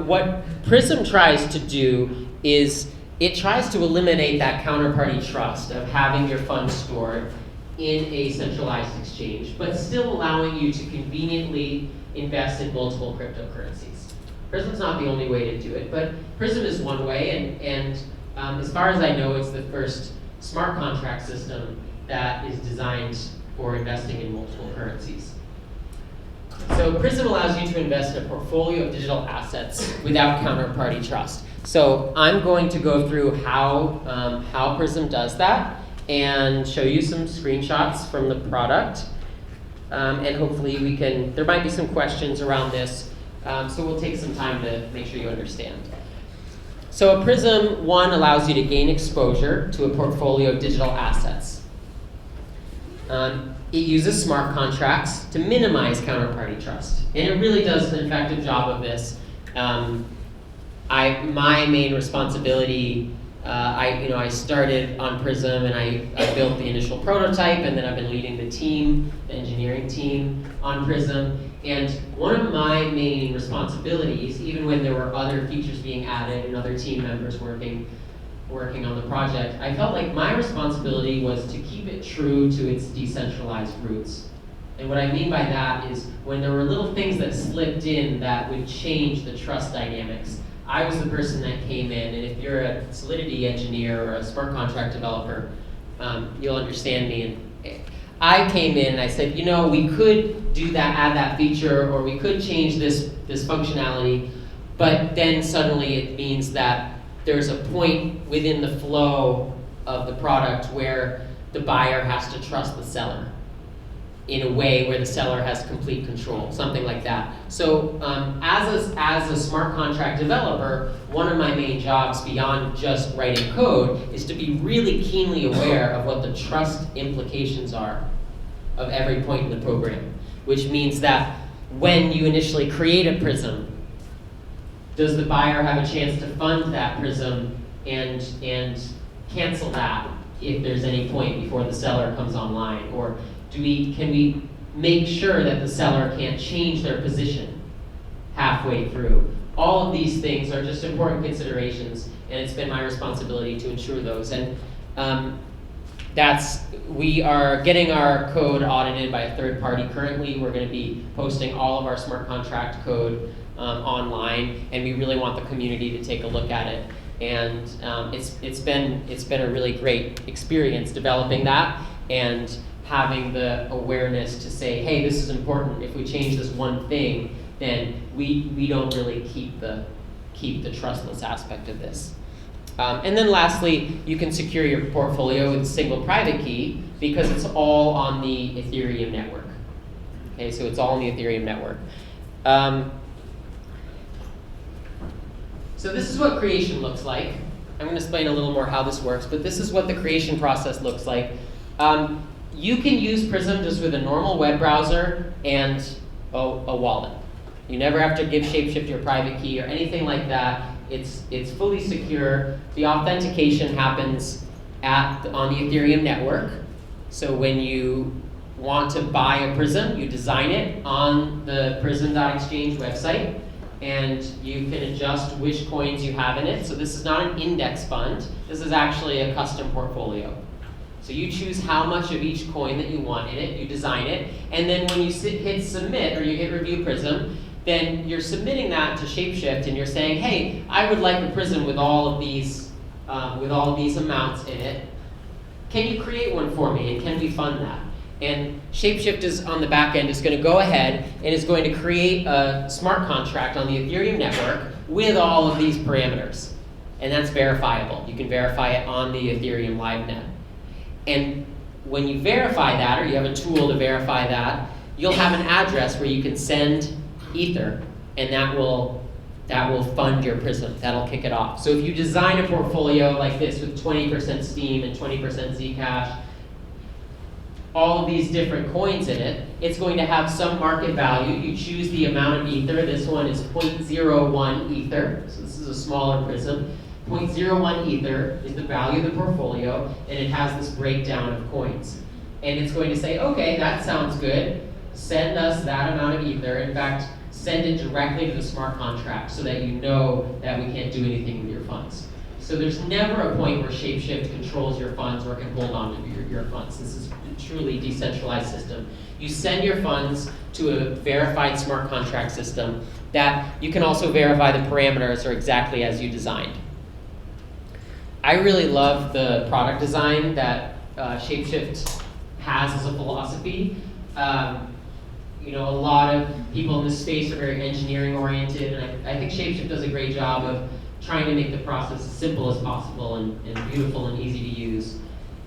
what Prism tries to do is it tries to eliminate that counterparty trust of having your funds stored in a centralized exchange, but still allowing you to conveniently invest in multiple cryptocurrencies. Prism's not the only way to do it, but Prism is one way, and as far as I know, it's the first smart contract system that is designed for investing in multiple currencies. So Prism allows you to invest in a portfolio of digital assets without counterparty trust. So I'm going to go through how Prism does that and show you some screenshots from the product. And hopefully there might be some questions around this, so we'll take some time to make sure you understand. So a Prism, one, allows you to gain exposure to a portfolio of digital assets. It uses smart contracts to minimize counterparty trust. And it really does an effective job of this. My main responsibility, I started on Prism and I built the initial prototype, and then I've been leading the team, the engineering team on Prism. And one of my main responsibilities, even when there were other features being added and other team members working on the project, I felt like my responsibility was to keep it true to its decentralized roots. And what I mean by that is when there were little things that slipped in that would change the trust dynamics, I was the person that came in. And if you're a Solidity engineer or a smart contract developer, you'll understand me. And I came in and I said, we could do that, add that feature, or we could change this functionality, but then suddenly it means that there's a point within the flow of the product where the buyer has to trust the seller in a way where the seller has complete control, something like that. So as a smart contract developer, one of my main jobs beyond just writing code is to be really keenly aware of what the trust implications are of every point in the program, which means that when you initially create a Prism, does the buyer have a chance to fund that Prism and cancel that if there's any point before the seller comes online? Or can we make sure that the seller can't change their position halfway through? All of these things are just important considerations, and it's been my responsibility to ensure those. And we are getting our code audited by a third party currently. We're going to be posting all of our smart contract code online, and we really want the community to take a look at it. And it's been a really great experience developing that and having the awareness to say, hey, this is important. If we change this one thing, then we don't really keep the trustless aspect of this. And then lastly, you can secure your portfolio with a single private key because it's all on the Ethereum network. Okay, so it's all on the Ethereum network. So this is what creation looks like. I'm going to explain a little more how this works, but this is what the creation process looks like. You can use Prism just with a normal web browser and a wallet. You never have to give ShapeShift your private key or anything like that. It's fully secure. The authentication happens on the Ethereum network. So when you want to buy a Prism, you design it on the prism.exchange website, and you can adjust which coins you have in it. So this is not an index fund. This is actually a custom portfolio. So you choose how much of each coin that you want in it, you design it, and then when you hit submit or you hit review Prism, then you're submitting that to ShapeShift and you're saying, hey, I would like a Prism with all of these amounts in it. Can you create one for me, and can we fund that? And ShapeShift is on the back end is going to go ahead and is going to create a smart contract on the Ethereum network with all of these parameters. And that's verifiable. You can verify it on the Ethereum LiveNet. And when you verify that, or you have a tool to verify that, you'll have an address where you can send Ether, and that will fund your Prism. That'll kick it off. So if you design a portfolio like this with 20% Steam and 20% Zcash, all of these different coins in it, it's going to have some market value. You choose the amount of Ether. This one is 0.01 Ether, so this is a smaller Prism. 0.01 Ether is the value of the portfolio, and it has this breakdown of coins. And it's going to say, okay, that sounds good. Send us that amount of Ether. In fact, send it directly to the smart contract so that you know that we can't do anything with your funds. So there's never a point where ShapeShift controls your funds or can hold on to your funds. This is a truly decentralized system. You send your funds to a verified smart contract system that you can also verify the parameters are exactly as you designed. I really love the product design that ShapeShift has as a philosophy. A lot of people in this space are very engineering oriented, and I think ShapeShift does a great job of trying to make the process as simple as possible and beautiful and easy to use.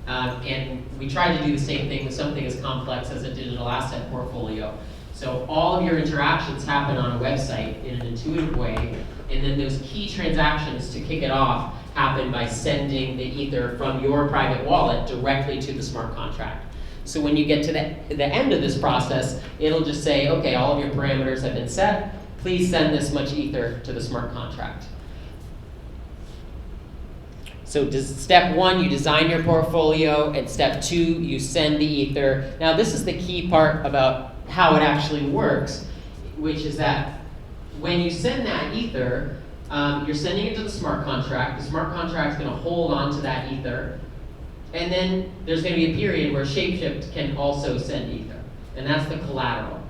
And we try to do the same thing with something as complex as a digital asset portfolio. So all of your interactions happen on a website in an intuitive way, and then those key transactions to kick it off happen by sending the Ether from your private wallet directly to the smart contract. So when you get to the end of this process, it'll just say, okay, all of your parameters have been set. Please send this much Ether to the smart contract. So step 1, you design your portfolio, and step 2, you send the Ether. Now this is the key part about how it actually works, which is that when you send that Ether, you're sending it to the smart contract. The smart contract is going to hold on to that Ether. And then there's going to be a period where ShapeShift can also send Ether. And that's the collateral.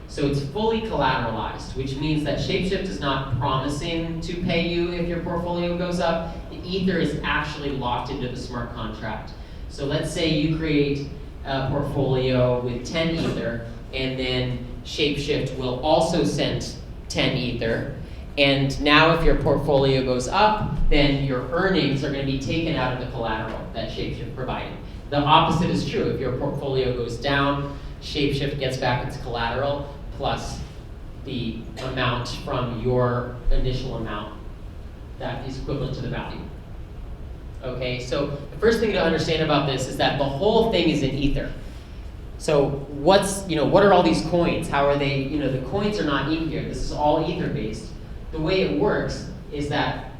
So it's fully collateralized, which means that ShapeShift is not promising to pay you if your portfolio goes up. The Ether is actually locked into the smart contract. So let's say you create a portfolio with 10 Ether, and then ShapeShift will also send 10 Ether. And now if your portfolio goes up, then your earnings are going to be taken out of the collateral that ShapeShift provided. The opposite is true. If your portfolio goes down, ShapeShift gets back its collateral plus the amount from your initial amount that is equivalent to the value. Okay, so the first thing to understand about this is that the whole thing is in Ether. So what are all these coins? How are they, the coins are not in here. This is all Ether based. The way it works is that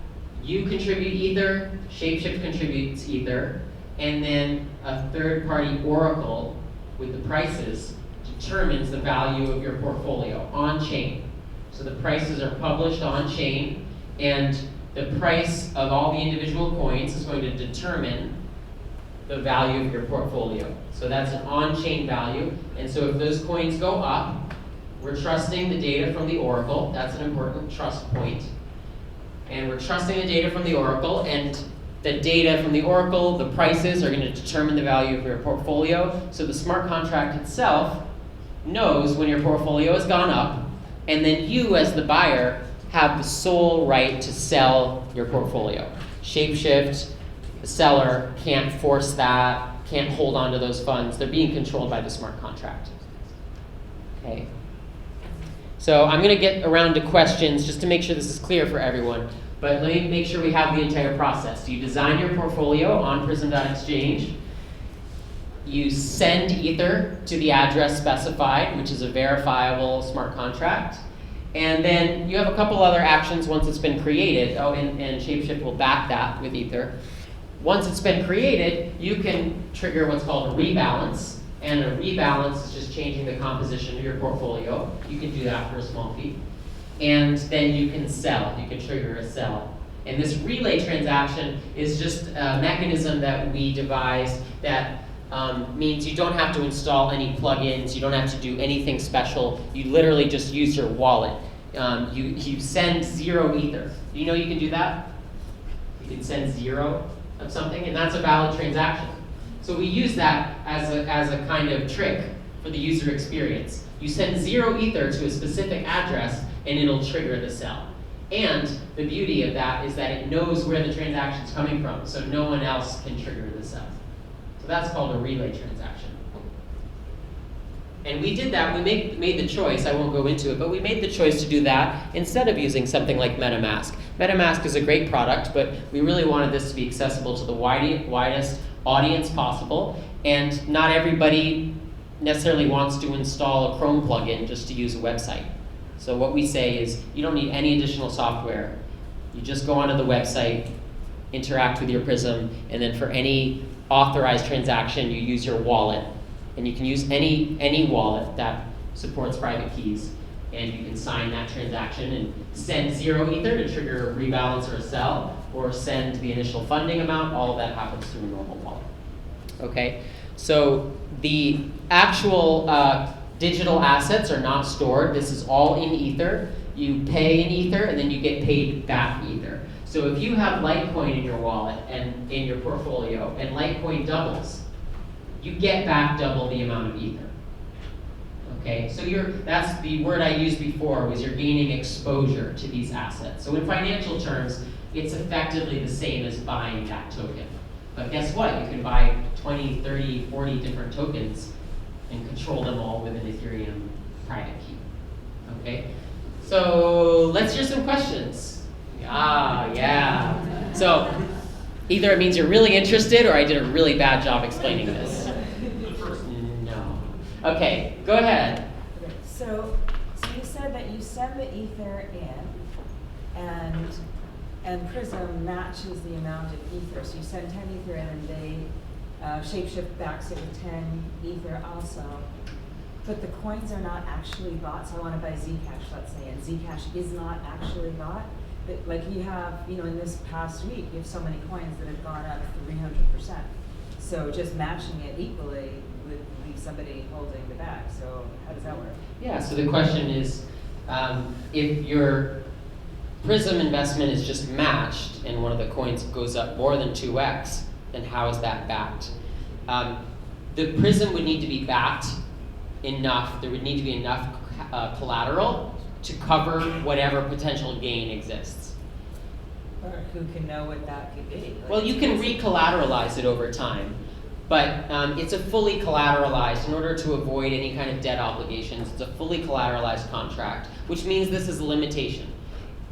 you contribute Ether, ShapeShift contributes Ether, and then a third-party oracle with the prices determines the value of your portfolio on-chain. So the prices are published on-chain, and the price of all the individual coins is going to determine the value of your portfolio. So that's an on-chain value, and so if those coins go up, we're trusting the data from the oracle. That's an important trust point. And we're trusting the data from the oracle, and the data from the oracle, the prices, are going to determine the value of your portfolio. So the smart contract itself knows when your portfolio has gone up, and then you, as the buyer, have the sole right to sell your portfolio. ShapeShift, the seller, can't force that, can't hold on to those funds. They're being controlled by the smart contract. Okay. So I'm going to get around to questions just to make sure this is clear for everyone. But let me make sure we have the entire process. You design your portfolio on Prism.exchange. You send Ether to the address specified, which is a verifiable smart contract. And then you have a couple other actions once it's been created. Oh, and ShapeShift will back that with Ether. Once it's been created, you can trigger what's called a rebalance. And a rebalance is just changing the composition of your portfolio. You can do that for a small fee. And then you can sell. You can trigger a sell. And this relay transaction is just a mechanism that we devised that means you don't have to install any plugins. You don't have to do anything special. You literally just use your wallet. You send 0 Ether. Do you know you can do that? You can send 0 of something, and that's a valid transaction. So we use that as a kind of trick for the user experience. You send 0 Ether to a specific address, and it'll trigger the sell. And the beauty of that is that it knows where the transaction's coming from, so no one else can trigger the sell. So that's called a relay transaction. And we did that, we made the choice, I won't go into it, but we made the choice to do that instead of using something like MetaMask. MetaMask is a great product, but we really wanted this to be accessible to the widest audience possible, and not everybody necessarily wants to install a Chrome plugin just to use a website. So what we say is, you don't need any additional software. You just go onto the website, interact with your Prism, and then for any authorized transaction, you use your wallet. And you can use any wallet that supports private keys, and you can sign that transaction and send 0 Ether to trigger a rebalance or a sell, or send the initial funding amount. All of that happens through a normal wallet. Okay, so the actual digital assets are not stored. This is all in Ether. You pay in Ether, and then you get paid back Ether. So if you have Litecoin in your wallet and in your portfolio, and Litecoin doubles, you get back double the amount of Ether. Okay, so that's the word I used before, was you're gaining exposure to these assets. So in financial terms, it's effectively the same as buying that token. But guess what? You can buy 20, 30, 40 different tokens and control them all with an Ethereum private key. Okay, so let's hear some questions. Yeah. So either it means you're really interested or I did a really bad job explaining this. No. Okay, go ahead. So you said that you send the ether in, and Prism matches the amount of ether. So you send 10 ether in, and they ShapeShift backs it with 10 ether also. But the coins are not actually bought. So I want to buy Zcash, let's say, and Zcash is not actually bought. But like you have, in this past week, you have so many coins that have gone up 300%. So just matching it equally would leave somebody holding the bag. So how does that work? Yeah, so the question is, if your Prism investment is just matched and one of the coins goes up more than 2x, then how is that backed? The Prism would need to be backed enough, there would need to be enough collateral to cover whatever potential gain exists. Or who can know what that could be? Like, Well, you can re-collateralize it over time, but it's a fully collateralized, in order to avoid any kind of debt obligations, it's a fully collateralized contract, which means this is a limitation.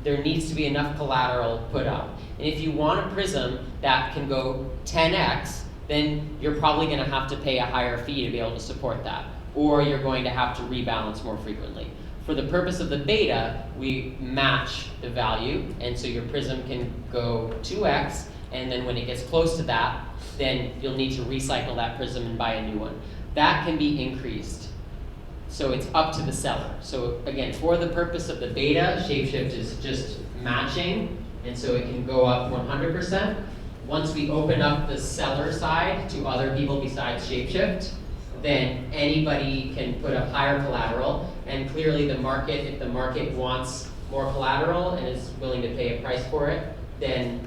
There needs to be enough collateral put up. And if you want a Prism that can go 10x, then you're probably gonna have to pay a higher fee to be able to support that, or you're going to have to rebalance more frequently. For the purpose of the beta, we match the value, and so your Prism can go 2x, and then when it gets close to that, then you'll need to recycle that Prism and buy a new one. That can be increased, so it's up to the seller. So again, for the purpose of the beta, ShapeShift is just matching, and so it can go up 100%. Once we open up the seller side to other people besides ShapeShift, then anybody can put up higher collateral, and clearly the market, if the market wants more collateral and is willing to pay a price for it, then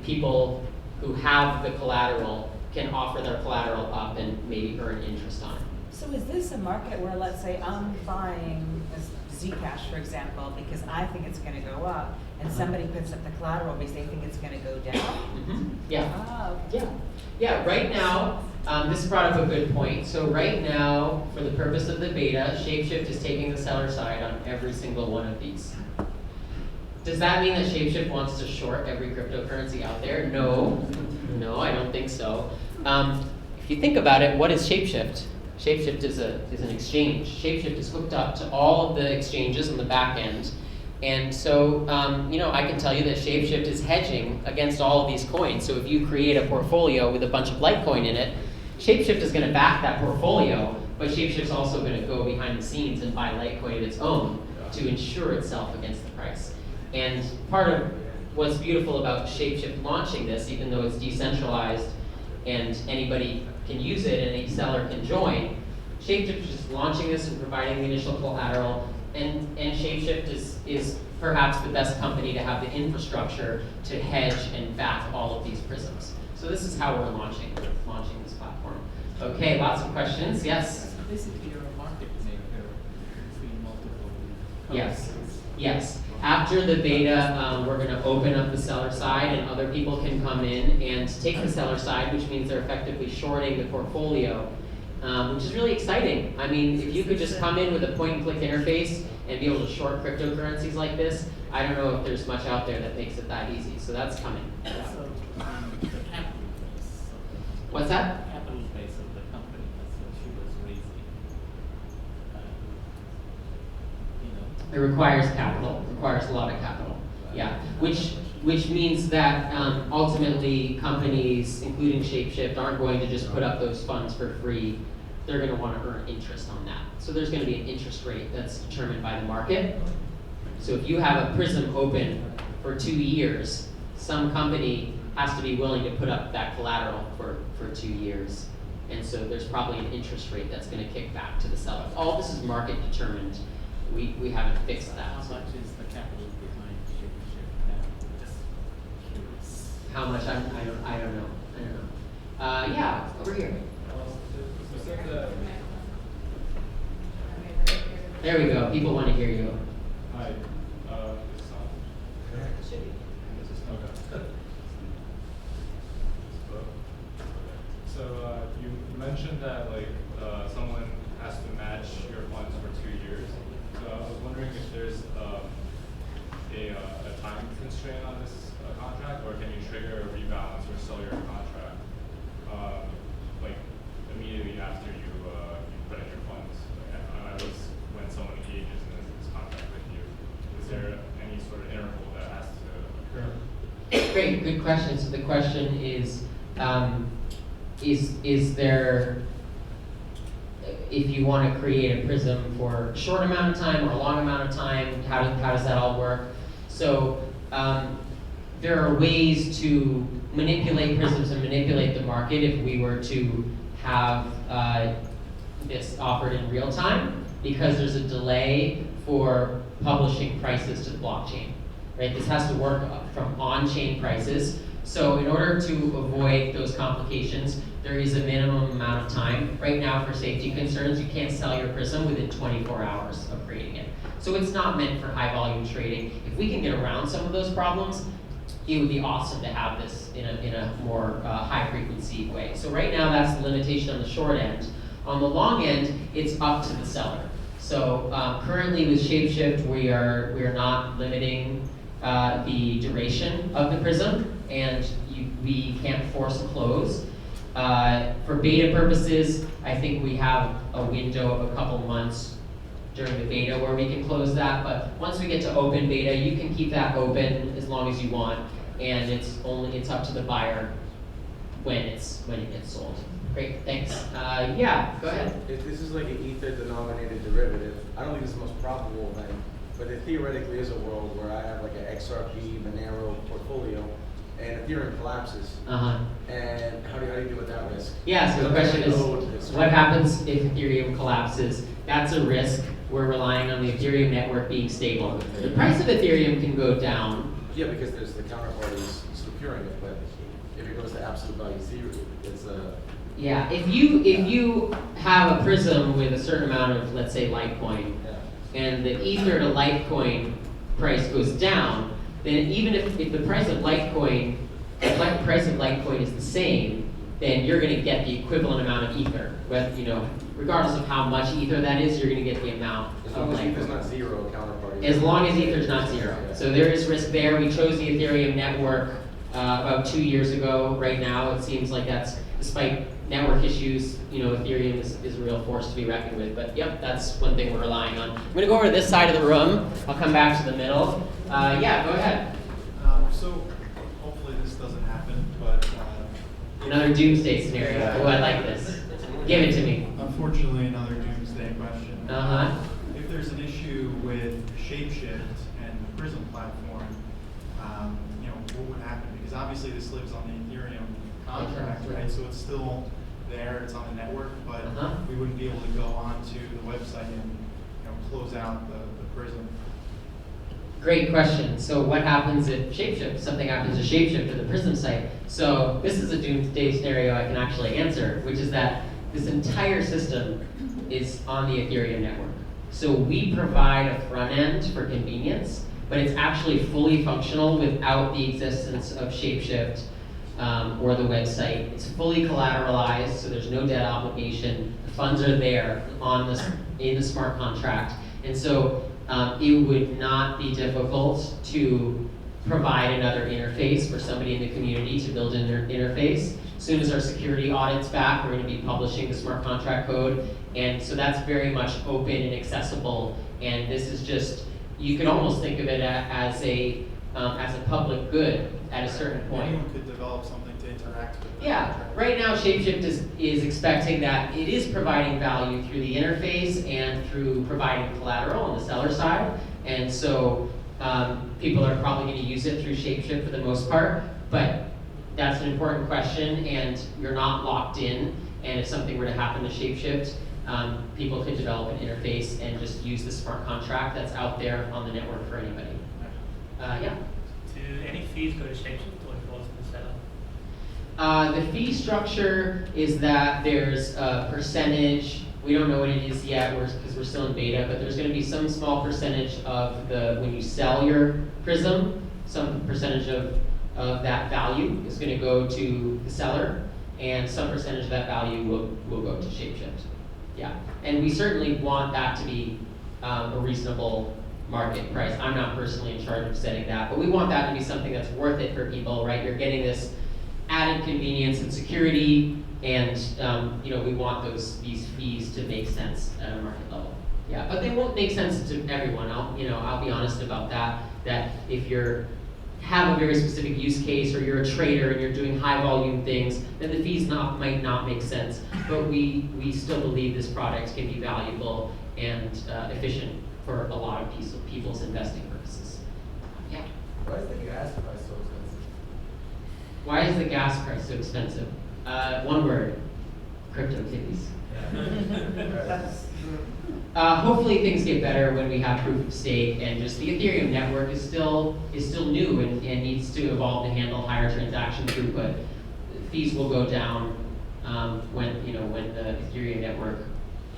people who have the collateral can offer their collateral up and maybe earn interest on it. So is this a market where, let's say, I'm buying Zcash, for example, because I think it's going to go up, and somebody puts up the collateral because they think it's going to go down? Mm-hmm. Yeah. Oh, okay. Yeah. Right now, this brought up a good point. So right now, for the purpose of the beta, ShapeShift is taking the seller side on every single one of these. Does that mean that ShapeShift wants to short every cryptocurrency out there? No, I don't think so. If you think about it, what is ShapeShift? ShapeShift is an exchange. ShapeShift is hooked up to all of the exchanges on the back end. And so, I can tell you that ShapeShift is hedging against all of these coins. So if you create a portfolio with a bunch of Litecoin in it, ShapeShift is going to back that portfolio, but ShapeShift's also going to go behind the scenes and buy Litecoin of its own to insure itself against the price. And part of what's beautiful about ShapeShift launching this, even though it's decentralized and anybody can use it and any seller can join, ShapeShift is just launching this and providing the initial collateral, and ShapeShift is perhaps the best company to have the infrastructure to hedge and back all of these Prisms. So this is how we're launching this platform. Okay, lots of questions. Yes? Basically, you're a market maker between multiple currencies. Yes. After the beta, we're going to open up the seller side, and other people can come in and take the seller side, which means they're effectively shorting the portfolio, which is really exciting. I mean, if you could just come in with a point-and-click interface and be able to short cryptocurrencies like this, I don't know if there's much out there that makes it that easy. So that's coming. So, the capital base. What's that? Capital base of the company that she was raising. It requires capital. It requires a lot of capital. Yeah, which means that ultimately companies, including ShapeShift, aren't going to just put up those funds for free. They're going to want to earn interest on that. So there's going to be an interest rate that's determined by the market. So if you have a Prism open for 2 years, some company has to be willing to put up that collateral for 2 years. And so there's probably an interest rate that's going to kick back to the seller. All this is market determined. We haven't fixed that. How much is the capital behind ShapeShift now? Just curious. How much? I don't know. Yeah, over here. There we go. People want to hear you. Hi. So you mentioned that someone has to match a time constraint on this contract, or can you trigger a rebalance or sell your contract like immediately after you put in your funds? Like, I was when someone engages in this contract with you. Is there any sort of interval that has to occur? Great, good question. So the question is there, if you want to create a Prism for a short amount of time or a long amount of time, how does that all work? So there are ways to manipulate Prisms and manipulate the market if we were to have this offered in real time, because there's a delay for publishing prices to the blockchain, right? This has to work from on-chain prices. So in order to avoid those complications, there is a minimum amount of time. Right now, for safety concerns, you can't sell your Prism within 24 hours of creating it. So it's not meant for high volume trading. If we can get around some of those problems, it would be awesome to have this in a more high frequency way. So right now, that's the limitation on the short end. On the long end, it's up to the seller. So currently with ShapeShift, we are not limiting the duration of the Prism, and we can't force a close. For beta purposes, I think we have a window of a couple months during the beta where we can close that, but once we get to open beta, you can keep that open as long as you want, and it's up to the buyer when it gets sold. Great, thanks. Yeah, go ahead. If this is like an Ether-denominated derivative, I don't think it's the most probable thing, but there theoretically is a world where I have like an XRP Monero portfolio, and Ethereum collapses. And how do you deal with that risk? Yeah, so the question is, what happens if Ethereum collapses? That's a risk. We're relying on the Ethereum network being stable. The price of Ethereum can go down. Yeah, because there's the counterparties securing it, but if it goes to absolute value zero, it's a... Yeah, if you have a Prism with a certain amount of, let's say, Litecoin, and the Ether to Litecoin price goes down, then even if the price of Litecoin, is the same, then you're going to get the equivalent amount of Ether. But regardless of how much Ether that is, you're going to get the amount. As long as Ether's not zero, counterparty. As long as Ether's not zero. So there is risk there. We chose the Ethereum network about 2 years ago. Right now, it seems like that's, despite network issues, Ethereum is a real force to be reckoned with. But yep, that's one thing we're relying on. I'm going to go over to this side of the room. I'll come back to the middle. Yeah, go ahead. So hopefully this doesn't happen, but another doomsday scenario. Oh, I like this. Give it to me. Unfortunately, another doomsday question. If there's an issue with ShapeShift and the Prism platform, what would happen? Because obviously this lives on the Ethereum contract, right? So it's still there, it's on the network, but we wouldn't be able to go onto the website and close out the Prism. Great question. So what happens if something happens to ShapeShift to the Prism site? So this is a doomsday scenario I can actually answer, which is that this entire system is on the Ethereum network. So we provide a front end for convenience, but it's actually fully functional without the existence of ShapeShift or the website. It's fully collateralized, so there's no debt obligation. The funds are there in the smart contract. And so it would not be difficult to provide another interface for somebody in the community to build an interface. As soon as our security audit's back, we're going to be publishing the smart contract code. And so that's very much open and accessible. And this is just, you could almost think of it as a public good at a certain point. Anyone could develop something to interact with. Yeah, right now ShapeShift is expecting that it is providing value through the interface and through providing collateral on the seller side. And so people are probably going to use it through ShapeShift for the most part, but that's an important question and you're not locked in. And if something were to happen to ShapeShift, people could develop an interface and just use the smart contract that's out there on the network for anybody. Yeah? Do any fees go to ShapeShift or goes to the seller? The fee structure is that there's a percentage, we don't know what it is yet because we're still in beta, but there's going to be some small percentage of when you sell your Prism, some percentage of that value is going to go to the seller, and some percentage of that value will go to ShapeShift. Yeah, and we certainly want that to be a reasonable market price. I'm not personally in charge of setting that, but we want that to be something that's worth it for people, right? You're getting this added convenience and security, and we want these fees to make sense at a market level. Yeah, but they won't make sense to everyone. I'll be honest about that. That if you're have a very specific use case, or you're a trader and you're doing high volume things, then the fees might not make sense. But we still believe this product can be valuable and efficient for a lot of people's investing purposes. Yeah. Why is the gas price so expensive? Why is the gas price so expensive? One word: CryptoKitties. Hopefully things get better when we have proof of stake, and just the Ethereum network is still new and needs to evolve to handle higher transaction throughput. Fees will go down when the Ethereum network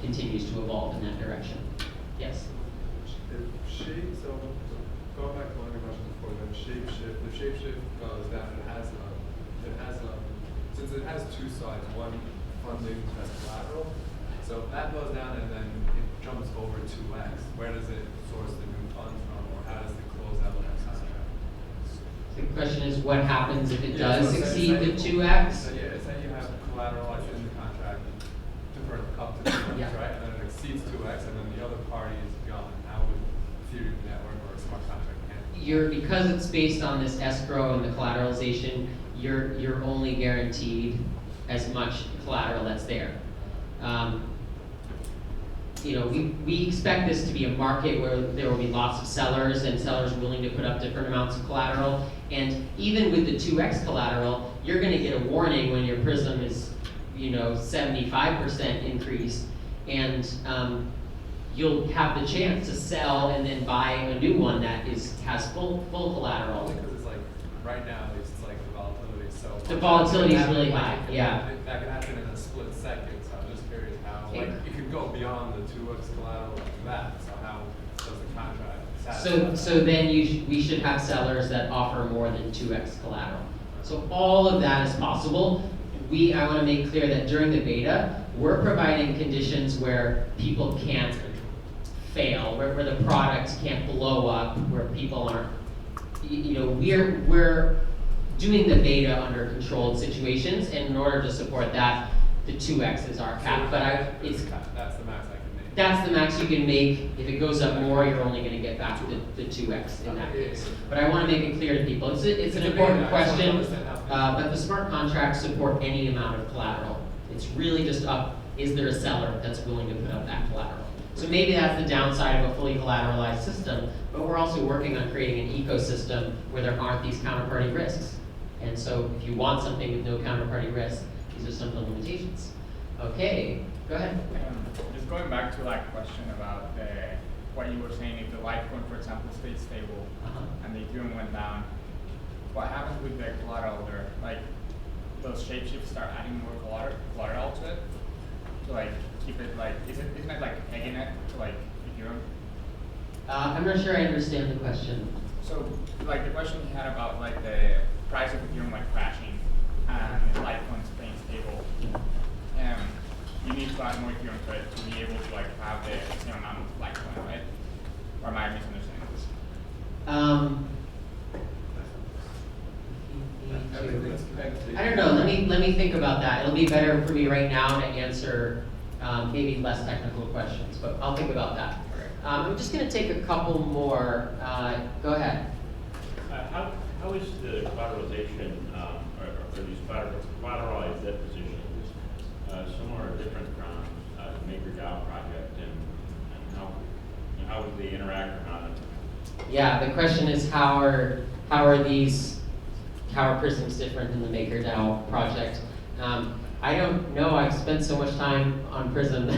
continues to evolve in that direction. Yes. So going back to one of your questions before, if ShapeShift goes down, since it has two sides, one funding as collateral. So if that goes down and then it jumps over 2x, where does it source the new funds from, or how does it close out that contract? The question is, what happens if it does exceed the 2x? So yeah, it's that you have collateralized in the contract for up to 2x, right? And then it exceeds 2x, and then the other party is gone. How would Ethereum network or a smart contract handle? Because it's based on this escrow and the collateralization, you're only guaranteed as much collateral that's there. We expect this to be a market where there will be lots of sellers and sellers willing to put up different amounts of collateral. And even with the 2x collateral, you're going to get a warning when your Prism is 75% increase, and you'll have the chance to sell and then buy a new one that has full collateral. Only because it's like right now it's like the volatility is so much. The volatility is really high. Yeah. That can happen in a split second. So I'm just curious how it could go beyond the 2x collateral like that. So how does the contract? So then we should have sellers that offer more than 2x collateral. So all of that is possible. I want to make clear that during the beta, we're providing conditions where people can't fail, where the product can't blow up, where people aren't, we're doing the beta under controlled situations, and in order to support that, the 2x is our cap. But that's the max I can make. That's the max you can make. If it goes up more, you're only going to get back to the 2x in that case. But I want to make it clear to people, it's an important question, but the smart contracts support any amount of collateral. It's really just up, is there a seller that's willing to put up that collateral? So maybe that's the downside of a fully collateralized system, but we're also working on creating an ecosystem where there aren't these counterparty risks. And so if you want something with no counterparty risk, these are some of the limitations. Okay, go ahead. Just going back to question about what you were saying, if the Litecoin, for example, stayed stable and the Ethereum went down, what happens with the collateral there? Does ShapeShift start adding more collateral to it? To keep it isn't it pegging it to Ethereum? I'm not sure I understand the question. So the question you had about the price of Ethereum crashing and Litecoin staying stable. You need to add more Ethereum to it to be able to have the same amount of Litecoin, right? Or am I misunderstanding this? I don't know. Let me think about that. It'll be better for me right now to answer maybe less technical questions, but I'll think about that. I'm just going to take a couple more. Go ahead. How is the collateralization or these collateralized debt positions similar or different from the MakerDAO project, and how would they interact or not? Yeah, the question is how are Prisms different than the MakerDAO project? I don't know. I've spent so much time on Prism.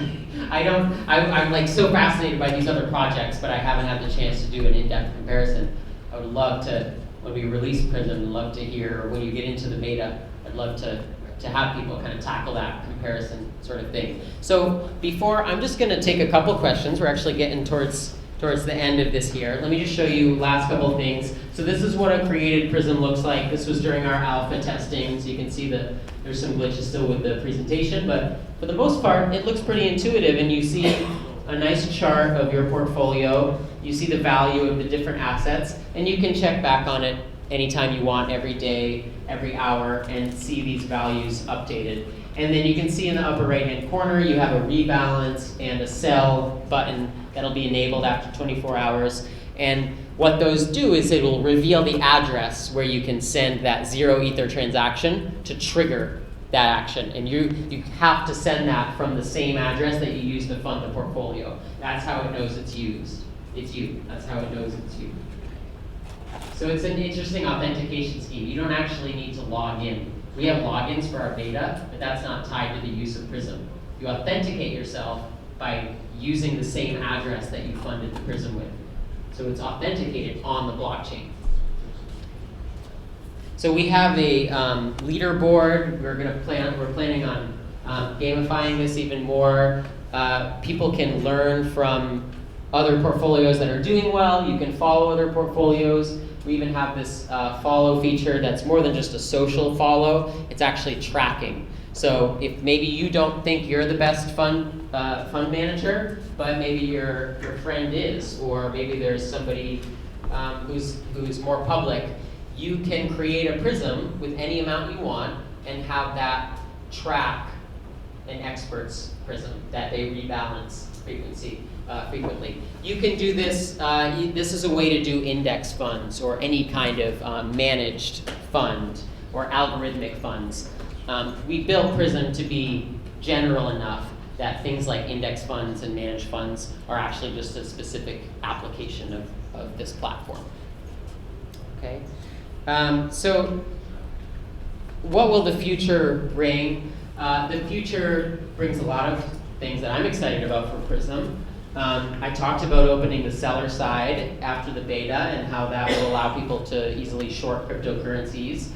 I'm so fascinated by these other projects, but I haven't had the chance to do an in-depth comparison. I would love to, when we release Prism, I'd love to hear, or when you get into the beta, I'd love to have people kind of tackle that comparison sort of thing. So I'm just going to take a couple questions. We're actually getting towards the end of this here. Let me just show you last couple things. So this is what a created Prism looks like. This was during our alpha testing, so you can see that there's some glitches still with the presentation, but for the most part, it looks pretty intuitive, and you see a nice chart of your portfolio. You see the value of the different assets, and you can check back on it anytime you want, every day, every hour, and see these values updated. And then you can see in the upper right-hand corner, you have a rebalance and a sell button that'll be enabled after 24 hours. And what those do is it will reveal the address where you can send that 0 Ether transaction to trigger that action. And you have to send that from the same address that you use to fund the portfolio. That's how it knows it's used. It's you. That's how it knows it's you. So it's an interesting authentication scheme. You don't actually need to log in. We have logins for our beta, but that's not tied to the use of Prism. You authenticate yourself by using the same address that you funded the Prism with. So it's authenticated on the blockchain. So we have a leaderboard. We're planning on gamifying this even more. People can learn from other portfolios that are doing well. You can follow other portfolios. We even have this follow feature that's more than just a social follow. It's actually tracking. So if maybe you don't think you're the best fund manager, but maybe your friend is, or maybe there's somebody who's more public, you can create a Prism with any amount you want and have that track an expert's Prism that they rebalance frequently. You can do this. This is a way to do index funds or any kind of managed fund or algorithmic funds. We built Prism to be general enough that things like index funds and managed funds are actually just a specific application of this platform. Okay. So what will the future bring? The future brings a lot of things that I'm excited about for Prism. I talked about opening the seller side after the beta and how that will allow people to easily short cryptocurrencies.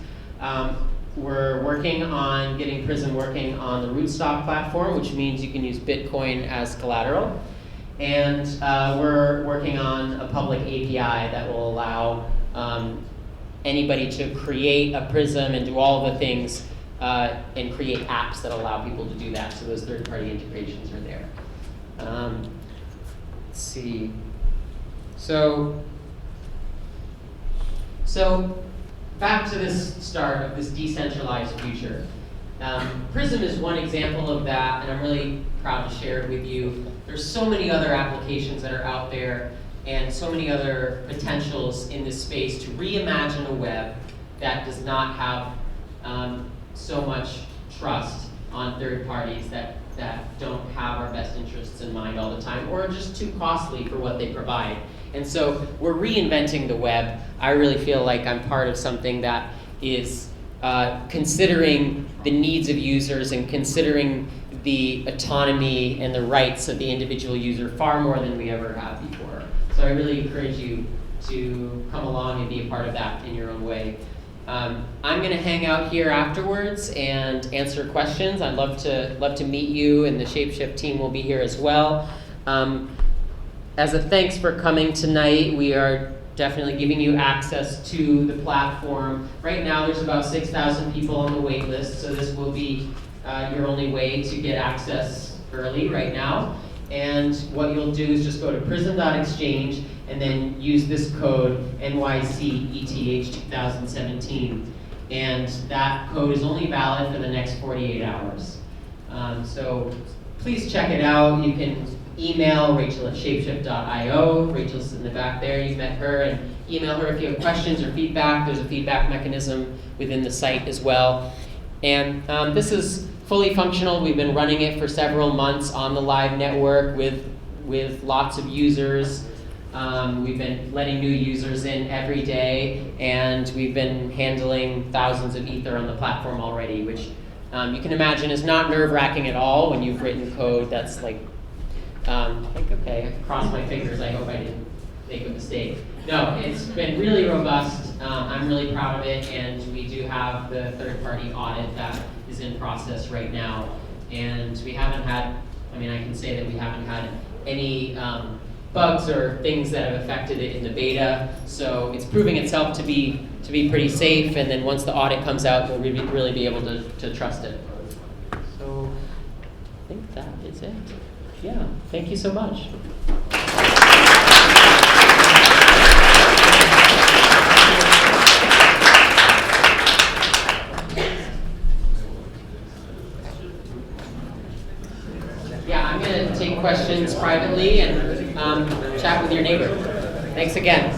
We're working on getting Prism working on the Rootstock platform, which means you can use Bitcoin as collateral. And we're working on a public API that will allow anybody to create a Prism and do all the things and create apps that allow people to do that. So those third-party integrations are there. Let's see. So back to this start of this decentralized future. Prism is one example of that, and I'm really proud to share it with you. There's so many other applications that are out there and so many other potentials in this space to reimagine a web that does not have so much trust on third parties that don't have our best interests in mind all the time, or are just too costly for what they provide. And so we're reinventing the web. I really feel like I'm part of something that is considering the needs of users and considering the autonomy and the rights of the individual user far more than we ever have before. So I really encourage you to come along and be a part of that in your own way. I'm going to hang out here afterwards and answer questions. I'd love to meet you, and the ShapeShift team will be here as well. As a thanks for coming tonight, we are definitely giving you access to the platform. Right now, there's about 6,000 people on the wait list, so this will be your only way to get access early right now. And what you'll do is just go to prism.exchange and then use this code NYCETH2017. And that code is only valid for the next 48 hours. So please check it out. You can email Rachel at shapeshift.io. Rachel's in the back there. You've met her, and email her if you have questions or feedback. There's a feedback mechanism within the site as well. And this is fully functional. We've been running it for several months on the live network with lots of users. We've been letting new users in every day, and we've been handling thousands of Ether on the platform already, which you can imagine is not nerve-wracking at all when you've written code that's like okay, I crossed my fingers, I hope I didn't make a mistake. No, it's been really robust. I'm really proud of it, and we do have the third-party audit that is in process right now. And we haven't had, I can say that we haven't had any bugs or things that have affected it in the beta. So it's proving itself to be pretty safe, and then once the audit comes out, we'll really be able to trust it. So I think that is it. Yeah, thank you so much. Yeah, I'm going to take questions privately and chat with your neighbor. Thanks again.